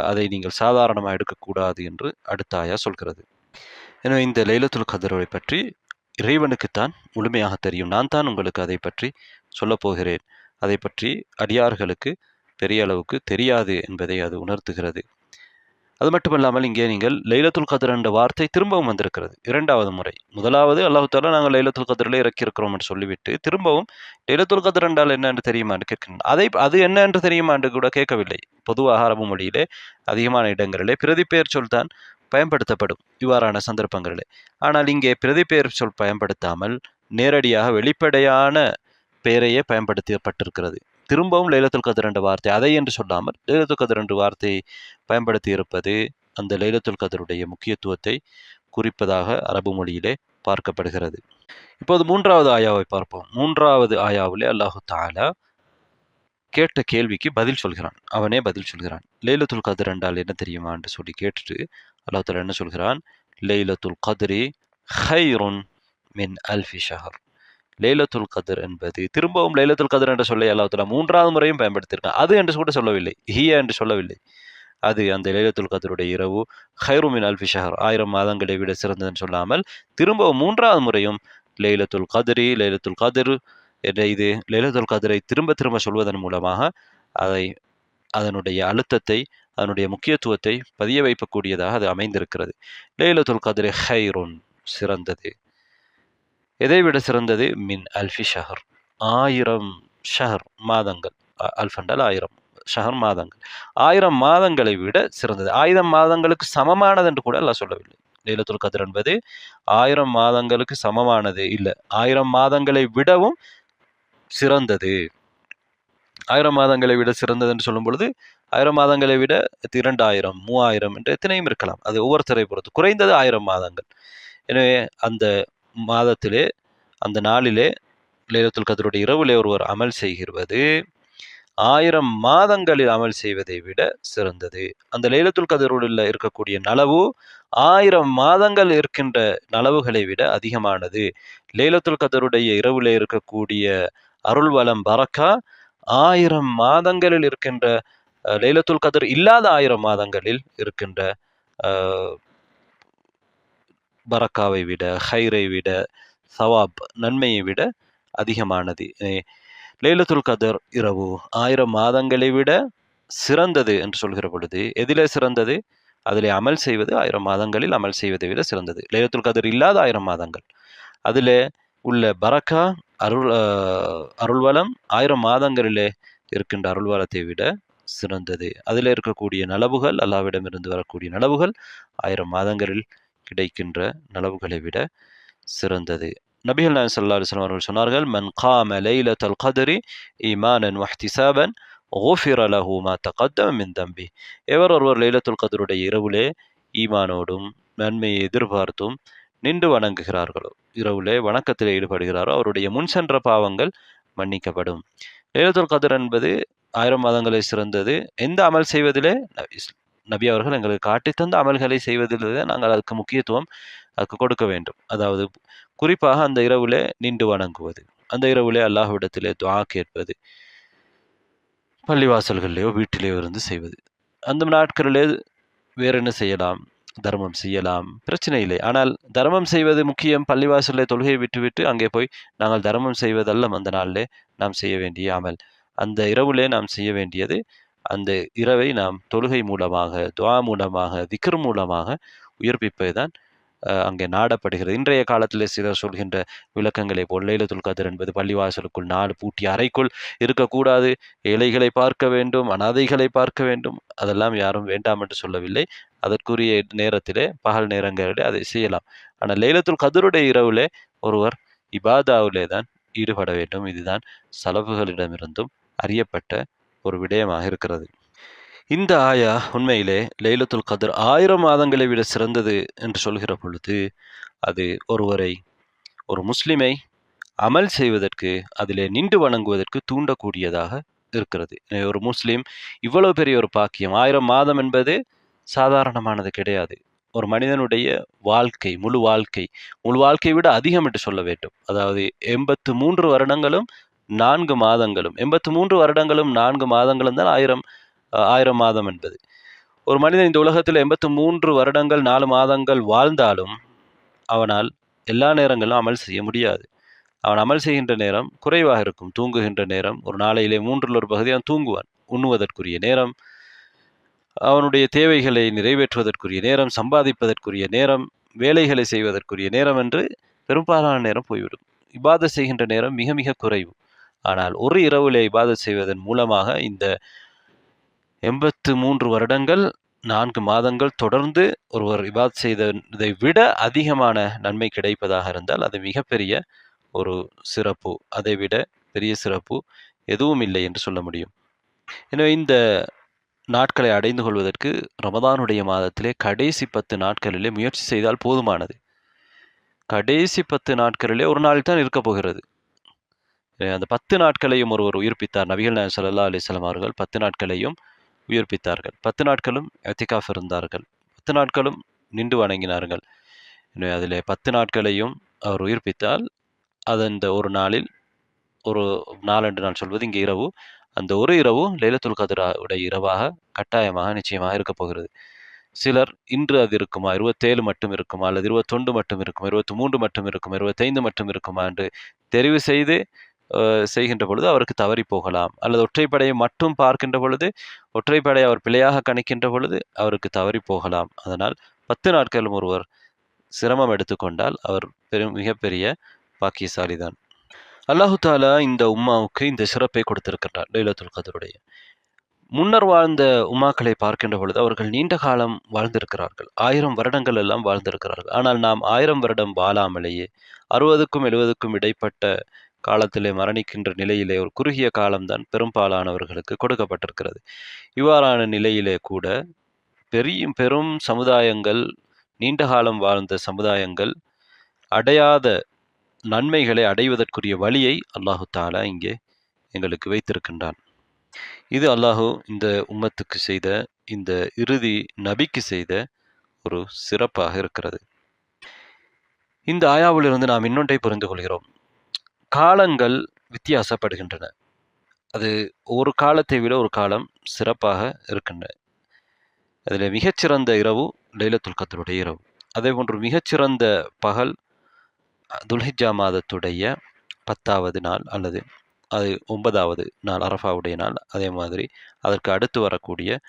அதை நீங்கள் சாதாரணமாக எடுக்கக்கூடாது என்று அடுத்த ஆயா சொல்கிறது. எனவே இந்த லைலத்துல் கத்ரை பற்றி இறைவனுக்குத்தான் முழுமையாக தெரியும். நான் தான் உங்களுக்கு அதை பற்றி சொல்லப்போகிறேன். அதை பற்றி அடியார்களுக்கு பெரிய அளவுக்கு தெரியாது என்பதை அது உணர்த்துகிறது. அது மட்டுமல்லாமல் இங்கே நீங்கள் லைலத்துல் கத்ர் என்ற வார்த்தை திரும்பவும் வந்திருக்கிறது இரண்டாவது முறை. முதலாவது அல்லாஹ் தஆலா நாங்கள் லைலத்துல் கத்ரிலே இறக்கியிருக்கிறோம் என்று சொல்லிவிட்டு திரும்பவும் லைலத்துல் கத்ர் என்றால் என்ன என்று தெரியுமா என்று கேட்கின்றனர். அது என்ன என்று தெரியுமா என்று கூட கேட்கவில்லை. பொதுவாக அரபு மொழியிலே அதிகமான இடங்களிலே பிரதிபெயர் சொல் தான் பயன்படுத்தப்படும் இவ்வாறான சந்தர்ப்பங்களிலே. ஆனால் இங்கே பிரதிபெயர் சொல் பயன்படுத்தாமல் நேரடியாக வெளிப்படையான பெயரையே பயன்படுத்தப்பட்டிருக்கிறது. திரும்பவும் லைலத்துல் கத்ர் என்ற வார்த்தை அதை என்று சொல்லாமல் லைலத்துல் கத்ர் என்ற வார்த்தையை பயன்படுத்தி இருப்பது அந்த லைலத்துல் கத்ருடைய முக்கியத்துவத்தை குறிப்பதாக அரபு மொழியிலே பார்க்கப்படுகிறது. இப்போது மூன்றாவது ஆயாவை பார்ப்போம். மூன்றாவது ஆயாவிலே அல்லாஹு தஆலா கேட்ட கேள்விக்கு பதில் சொல்கிறான். அவனே பதில் சொல்கிறான். லைலத்துல் கத்ர் என்றால் என்ன தெரியுமா என்று சொல்லி கேட்டுட்டு அல்லாஹ் தஆலா என்ன சொல்கிறான்? லைலத்துல் கத்ரி ഖൈറുൻ மின் அல்ஃபி ஷஹர். லைலத்துல் கத்ர் என்பது திரும்பவும் லைலத்துல் கத்ர் என்ற சொல்லை அல்லாஹ் தஆலா மூன்றாவது முறையும் பயன்படுத்தியிருக்கான். அது என்று கூட சொல்லவில்லை, ஹிய என்று சொல்லவில்லை. அது அந்த லைலத்துல் கத்ருடைய இரவு ഖൈറു மின் அல்ஃபி ஷஹர் 1000 மாதங்களை விட சிறந்ததுன்னு சொல்லாமல் திரும்பவும் மூன்றாவது முறையும் லைலத்துல் கத்ரி லைலத்துல் கத்ர் என்ற இது லைலத்துல் கத்ரை திரும்ப திரும்ப சொல்வதன் மூலமாக அதனுடைய அழுத்தத்தை அதனுடைய முக்கியத்துவத்தை பதிய வைக்கக்கூடியதாக அது அமைந்திருக்கிறது. லைலத்துல் கத்ரி ഖൈറുன் சிறந்தது. எதை விட சிறந்தது? மின் அல்ஃபி ஷஹர் 1000 ஷஹர் மாதங்கள். அல்ஃப் என்றால் 1000, ஷஹர் மாதங்கள். 1000 மாதங்களை விட சிறந்தது. 1000 மாதங்களுக்கு சமமானது என்று கூட அல்லாஹ் சொல்லவில்லை. லைலத்துல் கத்ர் என்பது 1000 மாதங்களுக்கு சமமானது இல்லை, 1000 மாதங்களை விடவும் சிறந்தது. 1000 மாதங்களை விட சிறந்தது என்று சொல்லும் பொழுது 1000 மாதங்களை விட 2000, 3000 என்று எத்தனையும் இருக்கலாம். அது ஒவ்வொருத்தரை பொறுத்து. குறைந்தது 1000 மாதங்கள். எனவே அந்த மாதத்திலே அந்த நாளிலே லைலத்துல் கத்ருடைய இரவிலே ஒருவர் அமல் செய்கிறது 1000 மாதங்களில் அமல் செய்வதை விட சிறந்தது. அந்த லைலத்துல் கத்ருல் இருக்கக்கூடிய நலவு 1000 மாதங்கள் இருக்கின்ற நலவுகளை விட அதிகமானது. லைலத்துல் கத்ருடைய இரவிலே இருக்கக்கூடிய அருள் வளம் பரக்கா 1000 மாதங்களில் இருக்கின்ற லைலத்துல் கத்ர் இல்லாத 1000 மாதங்களில் இருக்கின்ற பரக்காவை விட, ஹைரை விட, சவாப் நன்மையை விட அதிகமானது. லைலத்துல் கத்ர் இரவு 1000 மாதங்களை விட சிறந்தது என்று சொல்கிற பொழுது எதிலே சிறந்தது? அதிலே அமல் செய்வது 1000 மாதங்களில் அமல் செய்வதை விட சிறந்தது. லைலத்துல் கத்ர் இல்லாத 1000 மாதங்கள் அதிலே உள்ள பரக்கா அருள்வளம் 1000 மாதங்களிலே இருக்கின்ற அருள்வளத்தை விட சிறந்தது. அதில் இருக்கக்கூடிய நலவுகள், அல்லாஹ்விடமிருந்து வரக்கூடிய நலவுகள் 1000 மாதங்களில் கிடைக்கின்ற நலவுகளை விட சிறந்தது. நபிகள் நாயகம் ஸல்லல்லாஹு அலைஹி வஸல்லம் அவர்கள் சொன்னார்கள், மன் காம லைலத்துல் கத்ரி ஈமானன் வஹ்திசாபன் குஃபிர லஹு மா தகத்தம மின் தம்பி. எவர் ஒருவர் லைலத்துல் கத்ருடைய இரவிலே ஈமானோடும் நன்மையை எதிர்பார்த்தும் நின்று வணங்குகிறார்களோ, இரவிலே வணக்கத்தில் ஈடுபடுகிறாரோ, அவருடைய முன் சென்ற பாவங்கள் மன்னிக்கப்படும். லைலத்துல் கத்ர் என்பது 1000 மாதங்களை சிறந்தது. எந்த அமல் செய்வதிலே நபி அவர்கள் எங்களுக்கு காட்டித்தந்த அமல்களை செய்வதிலே நாங்கள் அதுக்கு முக்கியத்துவம் அதுக்கு கொடுக்க வேண்டும். அதாவது குறிப்பாக அந்த இரவிலே நின்று வணங்குவது, அந்த இரவிலே அல்லாஹ்விடத்திலே துஆ கேட்பது, பள்ளிவாசல்களிலேயோ வீட்டிலேயோ இருந்து செய்வது. அந்த நாட்களிலே வேறு என்ன செய்யலாம்? தர்மம் செய்யலாம், பிரச்சனை இல்லை. ஆனால் தர்மம் செய்வது முக்கியம். பள்ளிவாசலிலே தொழுகையை விட்டுவிட்டு அங்கே போய் நாங்கள் தர்மம் செய்வதல்ல அந்த நாளிலே நாம் செய்ய வேண்டிய அமல். அந்த இரவிலே நாம் செய்ய வேண்டியது, அந்த இரவை நாம் தொழுகை மூலமாக, துஆ மூலமாக, திக்ர் மூலமாக உயிர்ப்பிப்பதுதான் அங்கே நாடப்படுகிறது. இன்றைய காலத்திலே சிலர் சொல்கின்ற விளக்கங்களை போல் லைலத்துல் கத்ர் என்பது பள்ளிவாசலுக்குள் 4 பூட்டிய அறைக்குள் இருக்கக்கூடாது, ஏழைகளை பார்க்க வேண்டும், அனாதைகளை பார்க்க வேண்டும். அதெல்லாம் யாரும் வேண்டாம் என்று சொல்லவில்லை. அதற்குரிய நேரத்திலே, பகல் நேரங்களிலே அதை செய்யலாம். ஆனால் லைலத்துல் கத்ருடைய இரவிலே ஒருவர் இபாதாவிலே தான் ஈடுபட வேண்டும். இதுதான் சலஃபுகளிடமிருந்தும் அறியப்பட்ட ஒரு விடயமாக இருக்கிறது. இந்த ஆயா உண்மையிலே லைலத்துல் கத்ர் 1000 மாதங்களை விட சிறந்தது என்று சொல்கிற பொழுது, அது ஒருவரை, ஒரு முஸ்லிமை அமல் செய்வதற்கு, அதிலே நின்று வணங்குவதற்கு தூண்டக்கூடியதாக இருக்கிறது. எனவே ஒரு முஸ்லிம் இவ்வளவு பெரிய ஒரு பாக்கியம், 1000 மாதம் என்பது சாதாரணமானது கிடையாது. ஒரு மனிதனுடைய வாழ்க்கை, முழு வாழ்க்கையை விட அதிகம் என்று சொல்ல வேண்டும். அதாவது 83 வருடங்களும் 4 மாதங்களும், 83 வருடங்களும் 4 மாதங்களும் தான் 1000 மாதம் என்பது. ஒரு மனிதன் இந்த உலகத்தில் 83 வருடங்கள் 4 மாதங்கள் வாழ்ந்தாலும் அவனால் எல்லா நேரங்களிலும் அமல் செய்ய முடியாது. அவன் அமல் செய்கின்ற நேரம் குறைவாக இருக்கும். தூங்குகின்ற நேரம், ஒரு நாளையிலே 3ல் ஒரு பகுதி அவன் தூங்குவான். உண்ணுவதற்குரிய நேரம், அவனுடைய தேவைகளை நிறைவேற்றுவதற்குரிய நேரம், சம்பாதிப்பதற்குரிய நேரம், வேலைகளை செய்வதற்குரிய நேரம் என்று பெரும்பாலான நேரம் போய்விடும். இபாதத் செய்கின்ற நேரம் மிக மிக குறைவு. ஆனால் ஒரு இரவிலே இபாதத் செய்வதன் மூலமாக இந்த 83 வருடங்கள் 4 மாதங்கள் தொடர்ந்து ஒருவர் இபாதத் செய்ததை விட அதிகமான நன்மை கிடைப்பதாக இருந்தால் அது மிகப்பெரிய ஒரு சிறப்பு. அதைவிட பெரிய சிறப்பு எதுவும் இல்லை என்று சொல்ல முடியும். எனவே இந்த நாட்களை அடைந்து கொள்வதற்கு ரமதானுடைய மாதத்திலே கடைசி 10 நாட்களிலே முயற்சி செய்தால் போதுமானது. கடைசி 10 நாட்களிலே ஒரு நாள் தான் இருக்கப் போகிறது. அந்த 10 நாட்களையும் ஒருவர் உயிர்ப்பித்தார். நபிகள் நாயகம் ஸல்லல்லாஹு அலைஹி வஸல்லம் அவர்கள் 10 நாட்களையும் உயிர்ப்பித்தார்கள். 10 நாட்களும் இஅ்திகாஃப் இருந்தார்கள். 10 நாட்களும் நின்று வணங்கினார்கள். எனவே அதிலே 10 நாட்களையும் அவர் உயிர்ப்பித்தால், அது அந்த ஒரு நாளில், ஒரு நாள் என்று நான் சொல்வது இங்கே இரவு, அந்த ஒரு இரவு லைலத்துல் கத்ர் உடைய இரவாக கட்டாயமாக நிச்சயமாக இருக்கப் போகிறது. சிலர் இன்று அது இருக்குமா, 27 மட்டும் இருக்குமா, அல்லது 21 மட்டும் இருக்குமா, 23 மட்டும் இருக்குமா, 25 மட்டும் இருக்குமா என்று தெரிவு செய்து செய்கின்ற பொழுது அவருக்கு தவறி போகலாம். அல்லது ஒற்றைப்படையை மட்டும் பார்க்கின்ற பொழுது, ஒற்றைப்படையை அவர் பிழையாக கணிக்கின்ற பொழுது அவருக்கு தவறி போகலாம். அதனால் 10 நாட்களும் ஒருவர் சிரமம் எடுத்துக்கொண்டால் அவர் மிகப்பெரிய பாக்கியசாலிதான். அல்லாஹு தாலா இந்த உம்மாவுக்கு இந்த சிறப்பை கொடுத்திருக்கின்றார். லைலத்துல் கத்ருடைய முன்னர் வாழ்ந்த உம்மாக்களை பார்க்கின்ற பொழுது அவர்கள் நீண்ட காலம் வாழ்ந்திருக்கிறார்கள். 1000 வருடங்கள் எல்லாம் வாழ்ந்திருக்கிறார்கள். ஆனால் நாம் 1000 வருடம் வாழாமலேயே 60க்கும் 70க்கும் இடைப்பட்ட காலத்திலே மரணிக்கின்ற நிலையிலே ஒரு குறுகிய காலம்தான் பெரும்பாலானவர்களுக்கு கொடுக்கப்பட்டிருக்கிறது. இவ்வாறான நிலையிலே கூட பெரும் சமுதாயங்கள், நீண்ட காலம் வாழ்ந்த சமுதாயங்கள் அடையாத நன்மைகளை அடைவதற்குரிய வழியை அல்லாஹு தாலா இங்கே எங்களுக்கு வைத்திருக்கின்றான். இது அல்லாஹு இந்த உம்மத்துக்கு செய்த, இந்த இறுதி நபிக்கு செய்த ஒரு சிறப்பாக இருக்கிறது. இந்த ஆயாவிலிருந்து நாம் இன்னொன்றை புரிந்து கொள்கிறோம். காலங்கள் வித்தியாசப்படுகின்றன. அது ஒரு காலத்தை விட ஒரு காலம் சிறப்பாக இருக்கின்றன. அதில் மிகச்சிறந்த இரவு லைலத்துல் கத்ருடைய இரவு. அதே போன்று மிகச்சிறந்த பகல் துல்ஹிஜ்ஜா மாதத்துடைய 10வது நாள், அல்லது அது 9வது நாள் அரஃபாவுடைய நாள். அதே மாதிரி அதற்கு அடுத்து வரக்கூடிய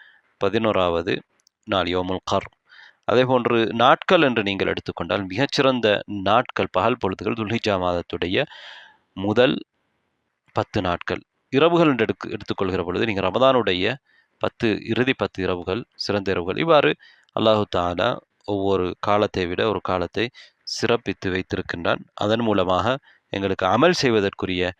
11வது நாள் யோமுல் கர். அதே போன்று நாட்கள் என்று நீங்கள் எடுத்துக்கொண்டால் மிகச்சிறந்த நாட்கள், பகல் பொழுதுகள் துல்ஹிஜ்ஜா மாதத்துடைய முதல் 10 நாட்கள். இரவுகள் என்று எடுத்துக்கொள்கிற பொழுது நீங்கள் ரமதானுடைய இறுதி 10 இரவுகள் சிறந்த இரவுகள். இவ்வாறு அல்லாஹு தாலா ஒவ்வொரு காலத்தை விட ஒரு காலத்தை சிறப்பித்து வைத்திருக்கின்றான். அதன் மூலமாக எங்களுக்கு அமல் செய்வதற்குரிய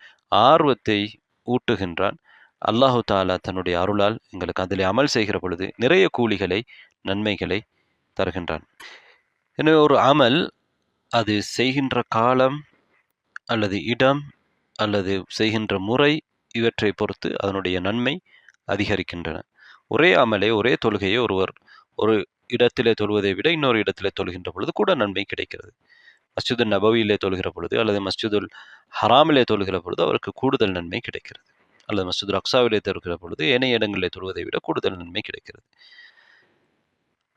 ஆர்வத்தை ஊட்டுகின்றான். அல்லாஹு தாலா தன்னுடைய அருளால் எங்களுக்கு அதில் அமல் செய்கிற பொழுது நிறைய கூலிகளை, நன்மைகளை தருகின்றான். எனவே ஒரு அமல் அது செய்கின்ற காலம் அல்லது இடம் அல்லது செய்கின்ற முறை, இவற்றை பொறுத்து அதனுடைய நன்மை அதிகரிக்கின்றன. ஒரே அமலை, ஒரே தொழுகையை ஒருவர் ஒரு இடத்திலே தொழுவதை விட இன்னொரு இடத்திலே தொழுகின்ற பொழுது கூட நன்மை கிடைக்கிறது. மஸ்ஜிது நபவியிலே தொழுகிற பொழுது அல்லது மஸ்ஜிதுல் ஹராமிலே தொழுகிற பொழுது அவருக்கு கூடுதல் நன்மை கிடைக்கிறது. அல்லது மஸ்ஜிதுல் அக்ஸாவிலே தொழுகிற பொழுது ஏனைய இடங்களிலே தொழுவதை விட கூடுதல் நன்மை கிடைக்கிறது.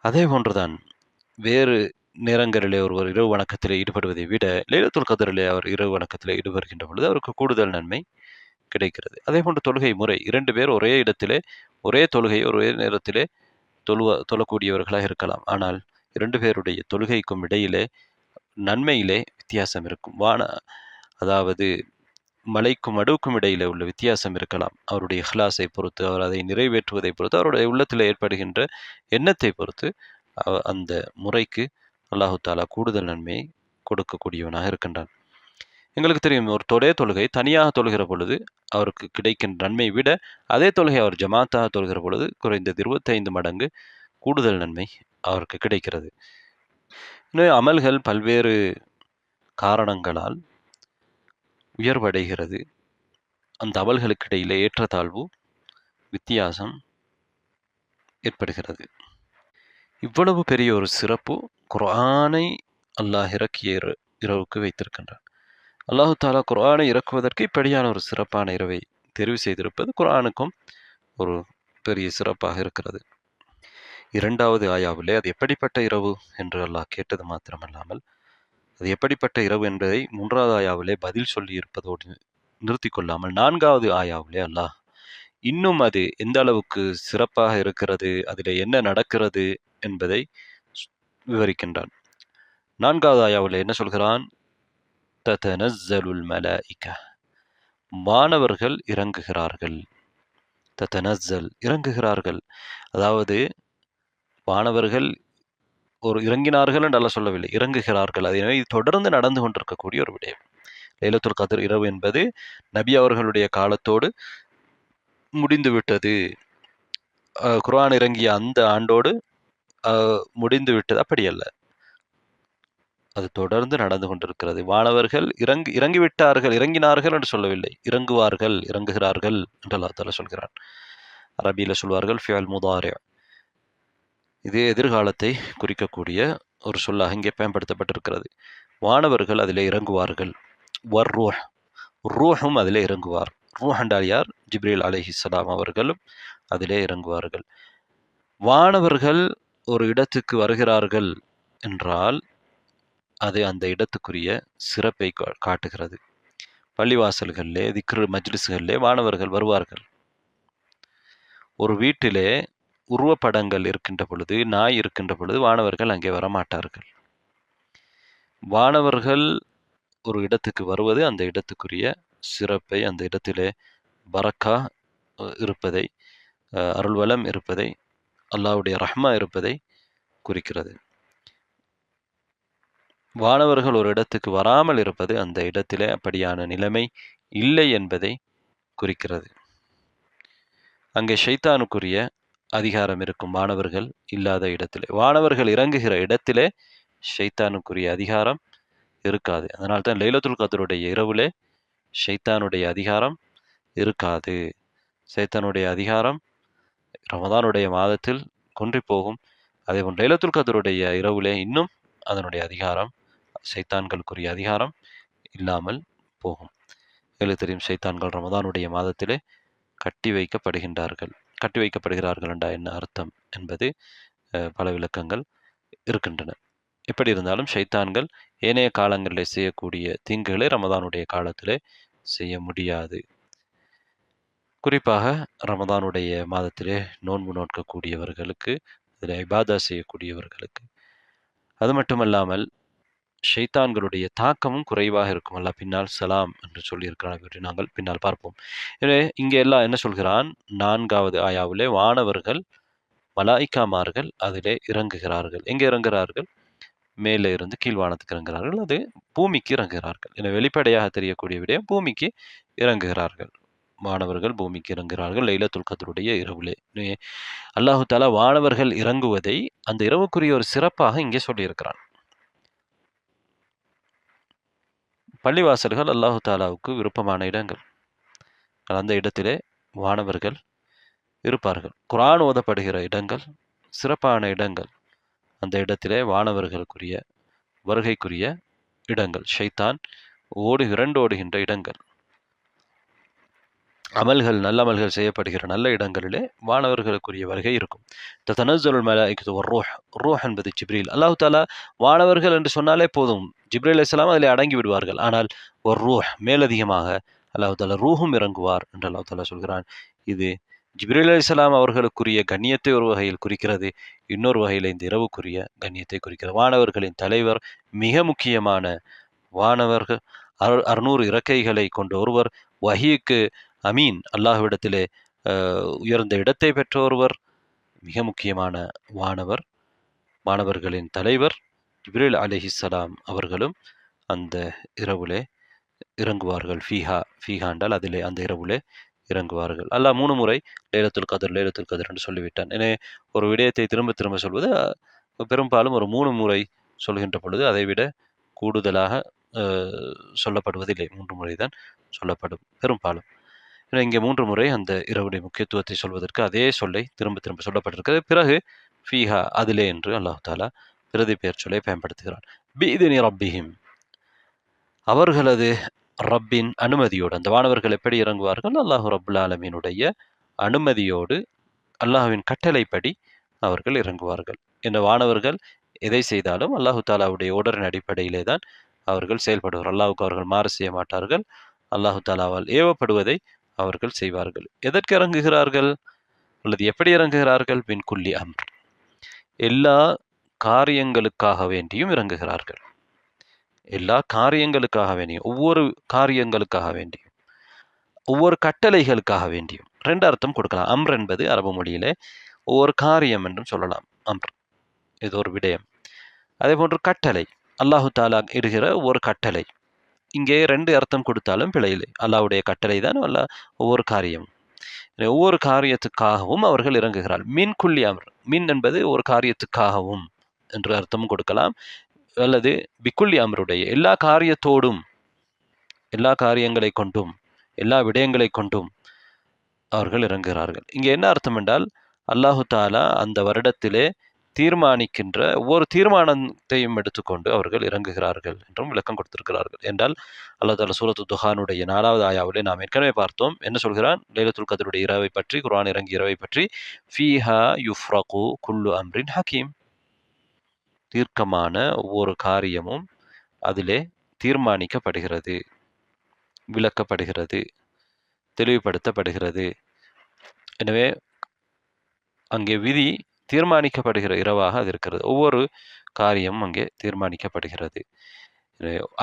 அதே போன்றுதான் வேறு நேரங்களிலே ஒருவர் இரவு வணக்கத்திலே ஈடுபடுவதை விட லைலத்துல் கத்ரிலே அவர் இரவு வணக்கத்திலே ஈடுபடுகின்ற பொழுது அவருக்கு கூடுதல் நன்மை கிடைக்கிறது. அதே போன்று தொழுகை முறை 2 பேர் ஒரே இடத்திலே ஒரே தொழுகை ஒரே நேரத்திலே தொழக்கூடியவர்களாக இருக்கலாம். ஆனால் 2 பேருடைய தொழுகைக்கும் இடையிலே நன்மையிலே வித்தியாசம் இருக்கும். அதாவது மலைக்கும் மடுவுக்கும் இடையிலே உள்ள வித்தியாசம் இருக்கலாம். அவருடைய இஹ்லாஸை பொறுத்து, அவர் அதை நிறைவேற்றுவதை பொறுத்து, அவருடைய உள்ளத்தில் ஏற்படுகின்ற எண்ணத்தை பொறுத்து அந்த முறைக்கு அல்லாஹு தாலா கூடுதல் நன்மையை கொடுக்கக்கூடியவனாக இருக்கின்றான். எங்களுக்கு தெரியும், ஒரு தொழுகை தனியாக தொழுகிற பொழுது அவருக்கு கிடைக்கின்ற நன்மை விட அதே தொழுகை அவர் ஜமாத்தாக தொழுகிற பொழுது குறைந்தது 25 மடங்கு கூடுதல் நன்மை அவருக்கு கிடைக்கிறது. எனவே அமல்கள் பல்வேறு காரணங்களால் உயர்வடைகிறது. அந்த அமல்களுக்கு இடையிலே ஏற்றத்தாழ்வு வித்தியாசம் ஏற்படுகிறது. இவ்வளவு பெரிய ஒரு சிறப்பு குர்ஆனை அல்லாஹ் இறக்கிய இரவுக்கு வைத்திருக்கின்றான். அல்லாஹு தாலா குர்ஆனை இறக்குவதற்கு இப்படியான ஒரு சிறப்பான இரவை தெரிவு செய்திருப்பது குர்ஆனுக்கும் ஒரு பெரிய சிறப்பாக இருக்கிறது. 2வது ஆயாவிலே அது எப்படிப்பட்ட இரவு என்று அல்லாஹ் கேட்டது மாத்திரமல்லாமல் அது எப்படிப்பட்ட இரவு என்பதை 3வது ஆயாவிலே பதில் சொல்லி இருப்பதோடு நிறுத்தி கொள்ளாமல் 4வது ஆயாவிலே அல்லாஹ் இன்னும் அது எந்த அளவுக்கு சிறப்பாக இருக்கிறது, அதில் என்ன நடக்கிறது என்பதை விவரிக்கின்றான். 4வது ஆயாவிலே என்ன சொல்கிறான்? ததனஸ்ஸலுல் மலாயிகா, வானவர்கள் இறங்குகிறார்கள். ததனஸ்ஸல், இறங்குகிறார்கள். அதாவது வானவர்கள் ஒரு இறங்கினார்கள் என்று அல்லாஹ் சொல்லவில்லை, இறங்குகிறார்கள். அது எனவே தொடர்ந்து நடந்து கொண்டிருக்கக்கூடிய ஒரு விடயம். லைலத்துல் கத்ர் இரவு என்பது நபி அவர்களுடைய காலத்தோடு முடிந்து விட்டது, குர்ஆன் இறங்கிய அந்த ஆண்டோடு முடிந்து விட்டது, அப்படி அல்ல. அது தொடர்ந்து நடந்து கொண்டிருக்கிறது. வானவர்கள் இறங்கிவிட்டார்கள், இறங்கினார்கள் என்று சொல்லவில்லை, இறங்குவார்கள், இறங்குகிறார்கள் என்று அல்லாஹ் தஆலா சொல்கிறான். அரபியில சொல்வார்கள் ஃபிஅல் முதாரி. இது எதிர்காலத்தை குறிக்கக்கூடிய ஒரு சொல்லாக இங்கே பயன்படுத்தப்பட்டிருக்கிறது. வானவர்கள் அதிலே இறங்குவார்கள். வர்ரூஹ், ரூஹும் அதிலே இறங்குவார். ரூஹ் என்றால் யார்? ஜிப்ரீல் அலைஹிஸ்ஸலாம் அவர்களும் அதிலே இறங்குவார்கள். வானவர்கள் ஒரு இடத்துக்கு வருகிறார்கள் என்றால் அது அந்த இடத்துக்குரிய சிறப்பை காட்டுகிறது. பள்ளிவாசல்களிலே, திக்ரு மஜ்லிஸ்களிலே வானவர்கள் வருவார்கள். ஒரு வீட்டிலே உருவப்படங்கள் இருக்கின்ற பொழுது, நாய் இருக்கின்ற பொழுது வானவர்கள் அங்கே வரமாட்டார்கள். வானவர்கள் ஒரு இடத்துக்கு வருவது அந்த இடத்துக்குரிய சிறப்பை, அந்த இடத்திலே பரக்கா இருப்பதை, அருள்வளம் இருப்பதை, அல்லாஹ்வுடைய ரஹ்மா இருப்பதை குறிக்கிறது. வானவர்கள் ஒரு இடத்துக்கு வராமல் இருப்பது அந்த இடத்திலே அப்படியான நிலைமை இல்லை என்பதை குறிக்கிறது. அங்கே ஷைத்தானுக்குரிய அதிகாரம் இருக்கும் வானவர்கள் இல்லாத இடத்திலே. வானவர்கள் இறங்குகிற இடத்திலே ஷைத்தானுக்குரிய அதிகாரம் இருக்காது. அதனால்தான் லைலத்துல் கத்ருடைய இரவிலே ஷைத்தானுடைய அதிகாரம் இருக்காது. ஷைத்தானுடைய அதிகாரம் ரமதானுடைய மாதத்தில் குன்றி போகும். அதேபோல் லைலத்துல் கத்ருடைய இரவிலே இன்னும் அதனுடைய அதிகாரம், ஷைத்தான்களுக்குரிய அதிகாரம் இல்லாமல் போகும். எங்களுக்கு தெரியும், ஷைத்தான்கள் ரமதானுடைய மாதத்திலே கட்டி வைக்கப்படுகிறார்கள் என்ற என்ன அர்த்தம் என்பது பல விளக்கங்கள் இருக்கின்றன. எப்படி இருந்தாலும் ஷைத்தான்கள் ஏனைய காலங்களில் செய்யக்கூடிய தீங்குகளை ரமதானுடைய காலத்திலே செய்ய முடியாது. குறிப்பாக ரமதானுடைய மாதத்திலே நோன்பு நோக்கக்கூடியவர்களுக்கு, அதில் இபாதா செய்யக்கூடியவர்களுக்கு. அது மட்டுமல்லாமல் ஷைத்தான்களுடைய தாக்கமும் குறைவாக இருக்கும். அல்லாஹ் பின்னால் சலாம் என்று சொல்லியிருக்கிறான், பற்றி நாங்கள் பின்னால் பார்ப்போம். எனவே இங்கே எல்லாம் என்ன சொல்கிறான்? 4வது ஆயாவிலே வானவர்கள், மலாய்க்காமார்கள் அதிலே இறங்குகிறார்கள். எங்கே இறங்குகிறார்கள்? மேலே இருந்து கீழ்வானத்துக்கு இறங்குகிறார்கள், அது பூமிக்கு இறங்குகிறார்கள். என வெளிப்படையாக தெரியக்கூடிய விடயம், பூமிக்கு இறங்குகிறார்கள். வானவர்கள் பூமிக்கு இறங்குகிறார்கள் லைலத்துல் கத்ருடைய இரவுலே. அல்லாஹு தஆலா வானவர்கள் இறங்குவதை அந்த இரவுக்குரிய ஒரு சிறப்பாக இங்கே சொல்லியிருக்கிறான். பள்ளிவாசல்கள் அல்லாஹு தாலாவுக்கு விருப்பமான இடங்கள். அந்த இடத்திலே வானவர்கள் இருப்பார்கள். குர்ஆன் ஓதப்படுகிற இடங்கள் சிறப்பான இடங்கள். அந்த இடத்திலே வானவர்களுக்குரிய வருகைக்குரிய இடங்கள். ஷைத்தான் ஓடுகின்ற இடங்கள். அமல்கள் நல்ல அமல்கள் செய்யப்படுகிற நல்ல இடங்களிலே வானவர்களுக்குரிய வருகை இருக்கும். தனஸ்ஸலுல் மலாயிகத்து வர்ரூஹ், ரூஹ் என்பது ஜிப்ரீல். அல்லாஹ் தஆலா வானவர்கள் என்று சொன்னாலே போதும், ஜிப்ரீல் அலைஹிஸ்ஸலாம் அதிலே அடங்கி விடுவார்கள். ஆனால் வர்ரூஹ் மேலதிகமாக அல்லாஹ் தஆலா ரூஹும் இறங்குவார் என்று அல்லாஹ் தஆலா சொல்கிறான். இது ஜிப்ரீல் அலைஹிஸ்ஸலாம் அவர்களுக்குரிய கண்ணியத்தை ஒரு வகையில் குறிக்கிறது, இன்னொரு வகையில் இந்த இரவுக்குரிய கண்ணியத்தை குறிக்கிறது. வானவர்களின் தலைவர், மிக முக்கியமான வானவர்கள், 600 இறக்கைகளை கொண்ட ஒருவர், வஹீக்கு அமீன், அல்லாஹ்விடத்திலே உயர்ந்த இடத்தை பெற்ற ஒருவர், மிக முக்கியமான வானவர், வானவர்களின் தலைவர் ஜிப்ரீல் அலைஹிஸ்ஸலாம் அவர்களும் அந்த இரவுலே இறங்குவார்கள். ஃபீஹா என்றால் அதிலே, அந்த இரவுலே இறங்குவார்கள். அல்லாஹ் 3 முறை லைலத்துல் கத்ர், லைலத்துல் கத்ர் என்று சொல்லிவிட்டான். எனவே ஒரு விடயத்தை திரும்ப திரும்ப சொல்வது பெரும்பாலும் ஒரு 3 முறை சொல்கின்ற பொழுது அதைவிட கூடுதலாக சொல்லப்படுவதில்லை. 3 முறை தான் சொல்லப்படும் பெரும்பாலும். இங்கே 3 முறை அந்த இரவுடைய முக்கியத்துவத்தை சொல்வதற்கு அதே சொல்லை திரும்ப திரும்ப சொல்லப்பட்டிருக்கிறது. பிறகு ஃபீஹா, அதிலே என்று அல்லாஹ் தஆலா பிரதி பெயர் சொல்லை பயன்படுத்துகிறான். பிஇذن ரப்பிஹிம், அவர்களது ரப்பின் அனுமதியோடு. அந்த வானவர்கள் எப்படி இறங்குவார்கள்? அல்லாஹ் ரப்புல் ஆலமீனுடைய அனுமதியோடு, அல்லாஹ்வின் கட்டளைப்படி அவர்கள் இறங்குவார்கள். இந்த வானவர்கள் எதை செய்தாலும் அல்லாஹு தாலாவுடைய ஓர்டரின் அடிப்படையிலே தான் அவர்கள் செயல்படுவார்கள். அல்லாஹ்வுக்கு அவர்கள் மாறு செய்ய மாட்டார்கள். அல்லாஹு தாலாவால் ஏவப்படுவதை அவர்கள் செய்வார்கள். எதற்கு இறங்குகிறார்கள் அல்லது எப்படி இறங்குகிறார்கள்? பின் குல்லி அம்ர், எல்லா காரியங்களுக்காக வேண்டியும் இறங்குகிறார்கள். எல்லா காரியங்களுக்காக வேண்டியும், ஒவ்வொரு காரியங்களுக்காக வேண்டியும், ஒவ்வொரு கட்டளைகளுக்காக வேண்டியும். 2 அர்த்தம் கொடுக்கலாம். அம்ர் என்பது அரபு மொழியிலே ஒவ்வொரு காரியம் என்றும் சொல்லலாம். அம்ர் இது ஒரு விடயம். அதே போன்று கட்டளை, அல்லாஹு தாலா இடுகிற ஒரு கட்டளை. இங்கே 2 அர்த்தம் கொடுத்தாலும் பிழையில்லை. அல்லாஹ்வுடைய கட்டளை தான் ஒவ்வொரு காரியம். ஒவ்வொரு காரியத்துக்காகவும் அவர்கள் இறங்குகிறார். மின் குல்லி அம்ர், மின் என்பது ஒரு காரியத்துக்காகவும் என்று அர்த்தமும் கொடுக்கலாம். அல்லது பிக்குல்லி அம்ருடைய எல்லா காரியத்தோடும், எல்லா காரியங்களை கொண்டும், எல்லா விடயங்களை கொண்டும் அவர்கள் இறங்குகிறார்கள். இங்கே என்ன அர்த்தம் என்றால், அல்லாஹு தாலா அந்த வருடத்திலே தீர்மானிக்கின்ற ஒவ்வொரு தீர்மானத்தையும் எடுத்துக்கொண்டு அவர்கள் இறங்குகிறார்கள் என்றும் விளக்கம் கொடுத்திருக்கிறார்கள். என்றால் அல்லாஹ் தாலா சூரத்து துஹானுடைய 4வது ஆயாவிலே நாம் ஏற்கனவே பார்த்தோம். என்ன சொல்கிறான்? லைலத்துல் கத்ருடைய இரவை பற்றி, குர்ஆன் இறங்கிய இரவை பற்றி, ஃபீஹா யுஃப்ரகு குல்லு அம்ரின் ஹக்கீம், தீர்க்கமான ஒவ்வொரு காரியமும் அதிலே தீர்மானிக்கப்படுகிறது, விளக்கப்படுகிறது, தெளிவுபடுத்தப்படுகிறது. எனவே அங்கே விதி தீர்மானிக்கப்படுகிற இரவாக அது இருக்கிறது. ஒவ்வொரு காரியமும் அங்கே தீர்மானிக்கப்படுகிறது.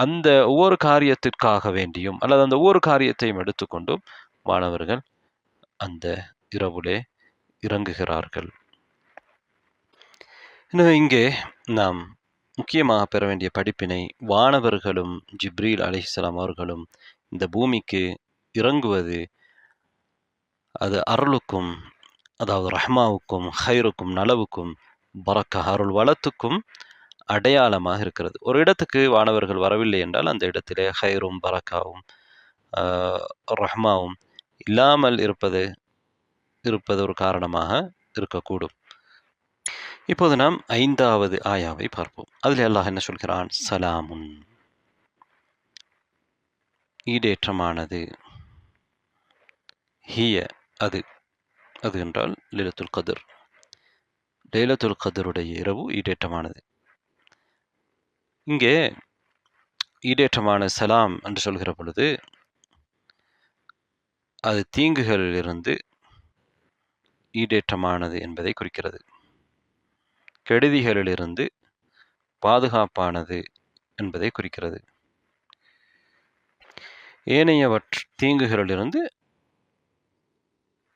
அந்த ஒவ்வொரு காரியத்திற்காக வேண்டியும் அல்லது அந்த ஒவ்வொரு காரியத்தையும் எடுத்துக்கொண்டும் மாணவர்கள் அந்த இரவுலே இறங்குகிறார்கள். எனவே இங்கே நாம் முக்கியமாக பெற வேண்டிய படிப்பினை, வானவர்களும் ஜிப்ரீல் அலைஹிஸ்ஸலாம் அவர்களும் இந்த பூமிக்கு இறங்குவது அது அருளுக்கும், அதாவது ரஹ்மாவுக்கும், ஹைருக்கும், நலவுக்கும், பரக்கா, அருள் வளத்துக்கும் அடையாளமாக இருக்கிறது. ஒரு இடத்துக்கு வானவர்கள் வரவில்லை என்றால் அந்த இடத்திலே ஹைரும், பரக்காவும், ரஹ்மாவும் இல்லாமல் இருப்பது ஒரு காரணமாக இருக்கக்கூடும். இப்போது நாம் 5வது ஆயாவை பார்ப்போம். அதில் அல்லாஹ் என்ன சொல்கிறான்? சலாமுன், ஈடேற்றமானது, ஹிய, அது என்றால் லைலத்துல் கத்ர், லைலத்துல் கத்ருடைய இரவு ஈடேற்றமானது. இங்கே ஈடேற்றமான சலாம் என்று சொல்கிற பொழுது அது தீங்குகளிலிருந்து ஈடேற்றமானது என்பதை குறிக்கிறது. கெடுதிகளிலிருந்து பாதுகாப்பானது என்பதை குறிக்கிறது. ஏனையவற்ற தீங்குகளிலிருந்து,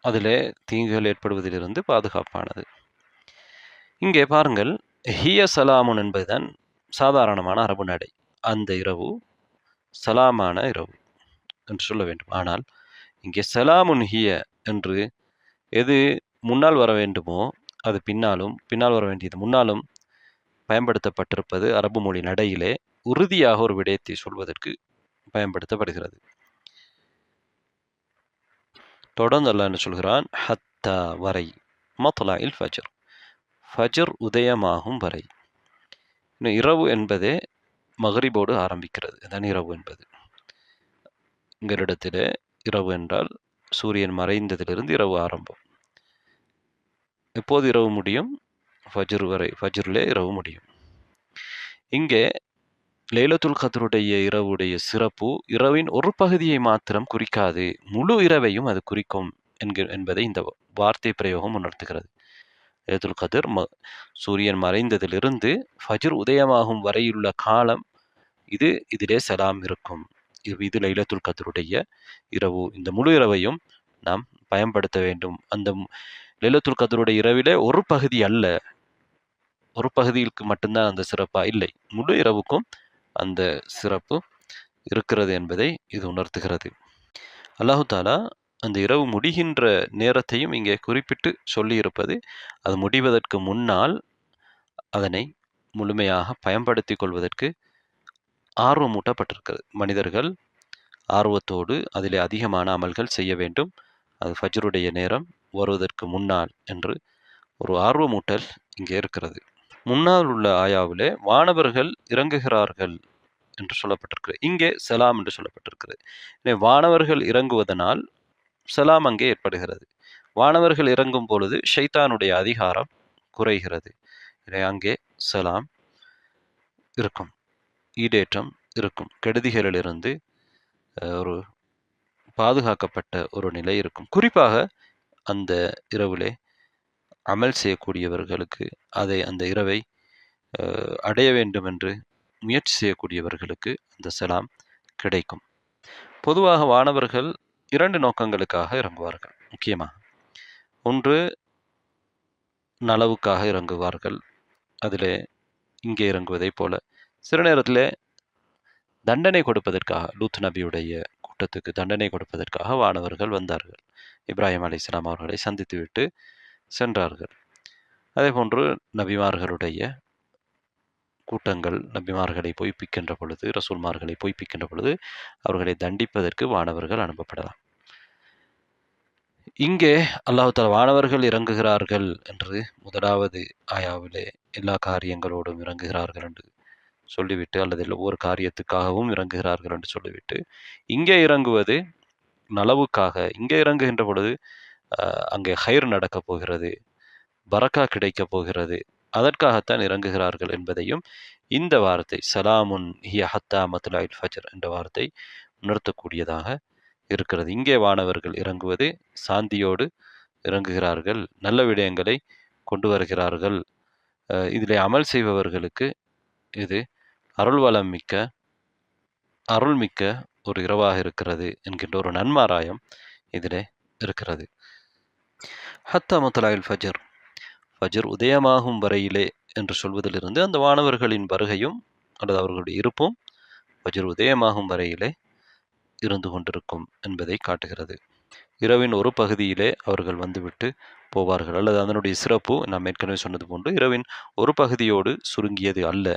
அதிலே தீங்குகள் ஏற்படுவதிலிருந்து பாதுகாப்பானது. இங்கே பாருங்கள், ஹிய சலாமுன் என்பதுதான் சாதாரணமான அரபு நடை. அந்த இரவு சலாமான இரவு என்று சொல்ல வேண்டும். ஆனால் இங்கே சலாமுன் ஹிய என்று எது முன்னால் வர வேண்டுமோ அது பின்னால் வர வேண்டியது முன்னாலும் பயன்படுத்தப்பட்டிருப்பது அரபு மொழி நடையிலே உறுதியாக ஒரு விடயத்தை சொல்வதற்கு பயன்படுத்தப்படுகிறது. தொடர்ந்து அல்லாஹ் என்ன சொல்கிறான்? ஹத்தா, வரை, மத்லஇல் ஃபஜ்ர், ஃபஜ்ர் உதயமாகும் வரை. இரவு என்பதே மக்ரிபோடு ஆரம்பிக்கிறது. அதான் இரவு என்பது. எங்களிடத்திலே இரவு என்றால் சூரியன் மறைந்ததிலிருந்து இரவு ஆரம்பம். எப்போது இரவு முடியும்? ஃபஜ்ர் வரை. ஃபஜ்ரிலே இரவு முடியும். இங்கே லைலத்துல் கத்ருடைய இரவுடைய சிறப்பு இரவின் ஒரு பகுதியை மாத்திரம் குறிக்காது, முழு இரவையும் அது குறிக்கும் என்பதை இந்த வார்த்தை பிரயோகம் உணர்த்துகிறது. லைலத்துல் கத்ர் சூரியன் மறைந்ததிலிருந்து ஃபஜ்ர் உதயமாகும் வரையுள்ள காலம் இதிலே சலாம் இருக்கும். இது லைலத்துல் கத்ருடைய இரவு. இந்த முழு இரவையும் நாம் பயன்படுத்த வேண்டும். அந்த லைலத்துல் கத்ருடைய இரவிலே ஒரு பகுதி அல்ல, ஒரு பகுதிக்கு மட்டும்தான் அந்த சிறப்பா? இல்லை, முழு இரவுக்கும் அந்த சிறப்பு இருக்கிறது என்பதை இது உணர்த்துகிறது. அல்லாஹு தாலா அந்த இரவு முடிகின்ற நேரத்தையும் இங்கே குறிப்பிட்டு சொல்லியிருப்பது, அது முடிவதற்கு முன்னால் அதனை முழுமையாக பயன்படுத்தி கொள்வதற்கு ஆர்வமூட்டப்பட்டிருக்கிறது. மனிதர்கள் ஆர்வத்தோடு அதிலே அதிகமான அமல்கள் செய்ய வேண்டும், அது ஃபஜ்ருடைய நேரம் வருவதற்கு முன்னால் என்று ஒரு ஆர்வமூட்டல் இங்கே இருக்கிறது. முன்னால் உள்ள ஆயாவிலே வானவர்கள் இறங்குகிறார்கள் என்று சொல்லப்பட்டிருக்கிறது. இங்கே சலாம் என்று சொல்லப்பட்டிருக்கிறது. எனவே வானவர்கள் இறங்குவதனால் சலாம் அங்கே ஏற்படுகிறது. வானவர்கள் இறங்கும் பொழுது ஷைத்தானுடைய அதிகாரம் குறைகிறது. எனவே அங்கே சலாம் இருக்கும், ஈடேற்றம் இருக்கும், கெடுதிகளிலிருந்து ஒரு பாதுகாக்கப்பட்ட ஒரு நிலை இருக்கும். குறிப்பாக அந்த இரவிலே அமல் செய்யக்கூடியவர்களுக்கு, அந்த இரவை அடைய வேண்டும் என்று முயற்சி செய்யக்கூடியவர்களுக்கு அந்த சலாம் கிடைக்கும். பொதுவாக வானவர்கள் 2 நோக்கங்களுக்காக இறங்குவார்கள். முக்கியமாக ஒன்று நலவுக்காக இறங்குவார்கள். அதிலே இங்கே இறங்குவதை போல சில நேரத்தில் தண்டனை கொடுப்பதற்காக, லூத் நபியுடைய கூட்டத்துக்கு தண்டனை கொடுப்பதற்காக வானவர்கள் வந்தார்கள். இப்ராஹிம் அலைஹிஸ்ஸலாம் அவர்களை சந்தித்துவிட்டு சென்றார்கள். அதே போன்று நபிமார்களுடைய கூட்டங்கள் நபிமார்களை பொய்ப்பிக்கின்ற பொழுது, ரசூல்மார்களை பொய்ப்பிக்கின்ற பொழுது அவர்களை தண்டிப்பதற்கு வானவர்கள் அனுப்பப்படலாம். இங்கே அல்லாஹ் தஆலா வானவர்கள் இறங்குகிறார்கள் என்று முதலாவது ஆயாவிலே எல்லா காரியங்களோடும் இறங்குகிறார்கள் என்று சொல்லிவிட்டு, அல்லது ஒவ்வொரு காரியத்துக்காகவும் இறங்குகிறார்கள் என்று சொல்லிவிட்டு, இங்கே இறங்குவது நலவுக்காக, இங்கே இறங்குகின்ற பொழுது அங்கே ஹைர் நடக்கப் போகிறது, பரக்கா கிடைக்கப் போகிறது, அதற்காகத்தான் இறங்குகிறார்கள் என்பதையும் இந்த வார்த்தை சலாமுன் ஹிய ஹத்தா மத்லாஇல் ஃபஜ்ர் என்ற வார்த்தை உணர்த்தக்கூடியதாக இருக்கிறது. இங்கே வானவர்கள் இறங்குவது சாந்தியோடு இறங்குகிறார்கள், நல்ல விடயங்களை கொண்டு வருகிறார்கள், இதிலே அமல் செய்பவர்களுக்கு இது அருள்மிக்க ஒரு இரவாக இருக்கிறது என்கின்ற ஒரு நன்மாராயம் இதிலே இருக்கிறது. ஹத்தா மத்லாஇல் ஃபஜ்ர், ஃபஜ்ர் உதயமாகும் வரையிலே என்று சொல்வதிலிருந்து அந்த வானவர்களின் வருகையும் அல்லது அவர்களுடைய இருப்பும் ஃபஜ்ர் உதயமாகும் வரையிலே இருந்து கொண்டிருக்கும் என்பதை காட்டுகிறது. இரவின் ஒரு பகுதியிலே அவர்கள் வந்துவிட்டு போவார்கள், அல்லது அதனுடைய சிறப்பு நாம் ஏற்கனவே சொன்னது போன்று இரவின் ஒரு பகுதியோடு சுருங்கியது அல்ல.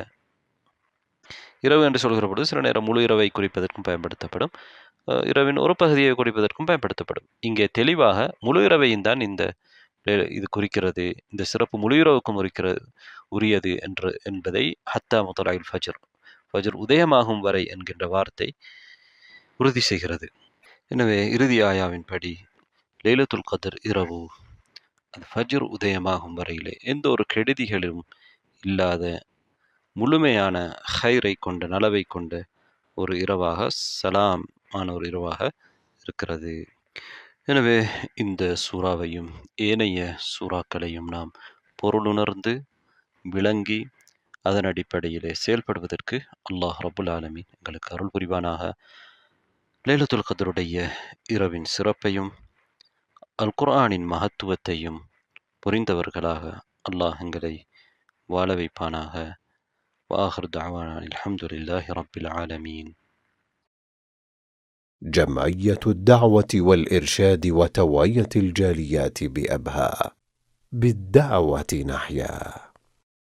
இரவு என்று சொல்கிற பொழுது சில நேரம் முழு இரவை குறிப்பதற்கும் பயன்படுத்தப்படும், இரவின் ஒரு பகுதியை குறிப்பதற்கும் பயன்படுத்தப்படும். இங்கே தெளிவாக முழு இரவையும் தான் இது குறிக்கிறது, இந்த சிறப்பு முழு இரவுக்கும் உரியது என்பதை ஹத்தா மத்லாஇல் ஃபஜ்ர், ஃபஜ்ர் உதயமாகும் வரை என்கின்ற வார்த்தை உறுதி செய்கிறது. எனவே இறுதி ஆயாவின் படி லைலத்துல் கத்ர் இரவு அது ஃபஜ்ர் உதயமாகும் வரையிலே எந்த ஒரு கெடுதிகளும் இல்லாத முழுமையான ஹைரை கொண்ட, நலவை கொண்ட ஒரு இரவாக, சலாம் ஆன ஒரு இரவாக இருக்கிறது. எனவே இந்த சூறாவையும் ஏனைய சூறாக்களையும் நாம் பொருளுணர்ந்து விளங்கி அதன் அடிப்படையிலே செயல்படுவதற்கு அல்லாஹ் ரப்புல் ஆலமீன் எங்களுக்கு அருள் புரிவானாக. லைலத்துல் கத்ருடைய இரவின் சிறப்பையும் அல் குர்ஆனின் மகத்துவத்தையும் புரிந்தவர்களாக அல்லாஹ் எங்களை வாழ வைப்பானாக. وآخر دعوانا الحمد لله رب العالمين. جمعية الدعوة والإرشاد وتوعية الجاليات بأبها، بالدعوة نحيا.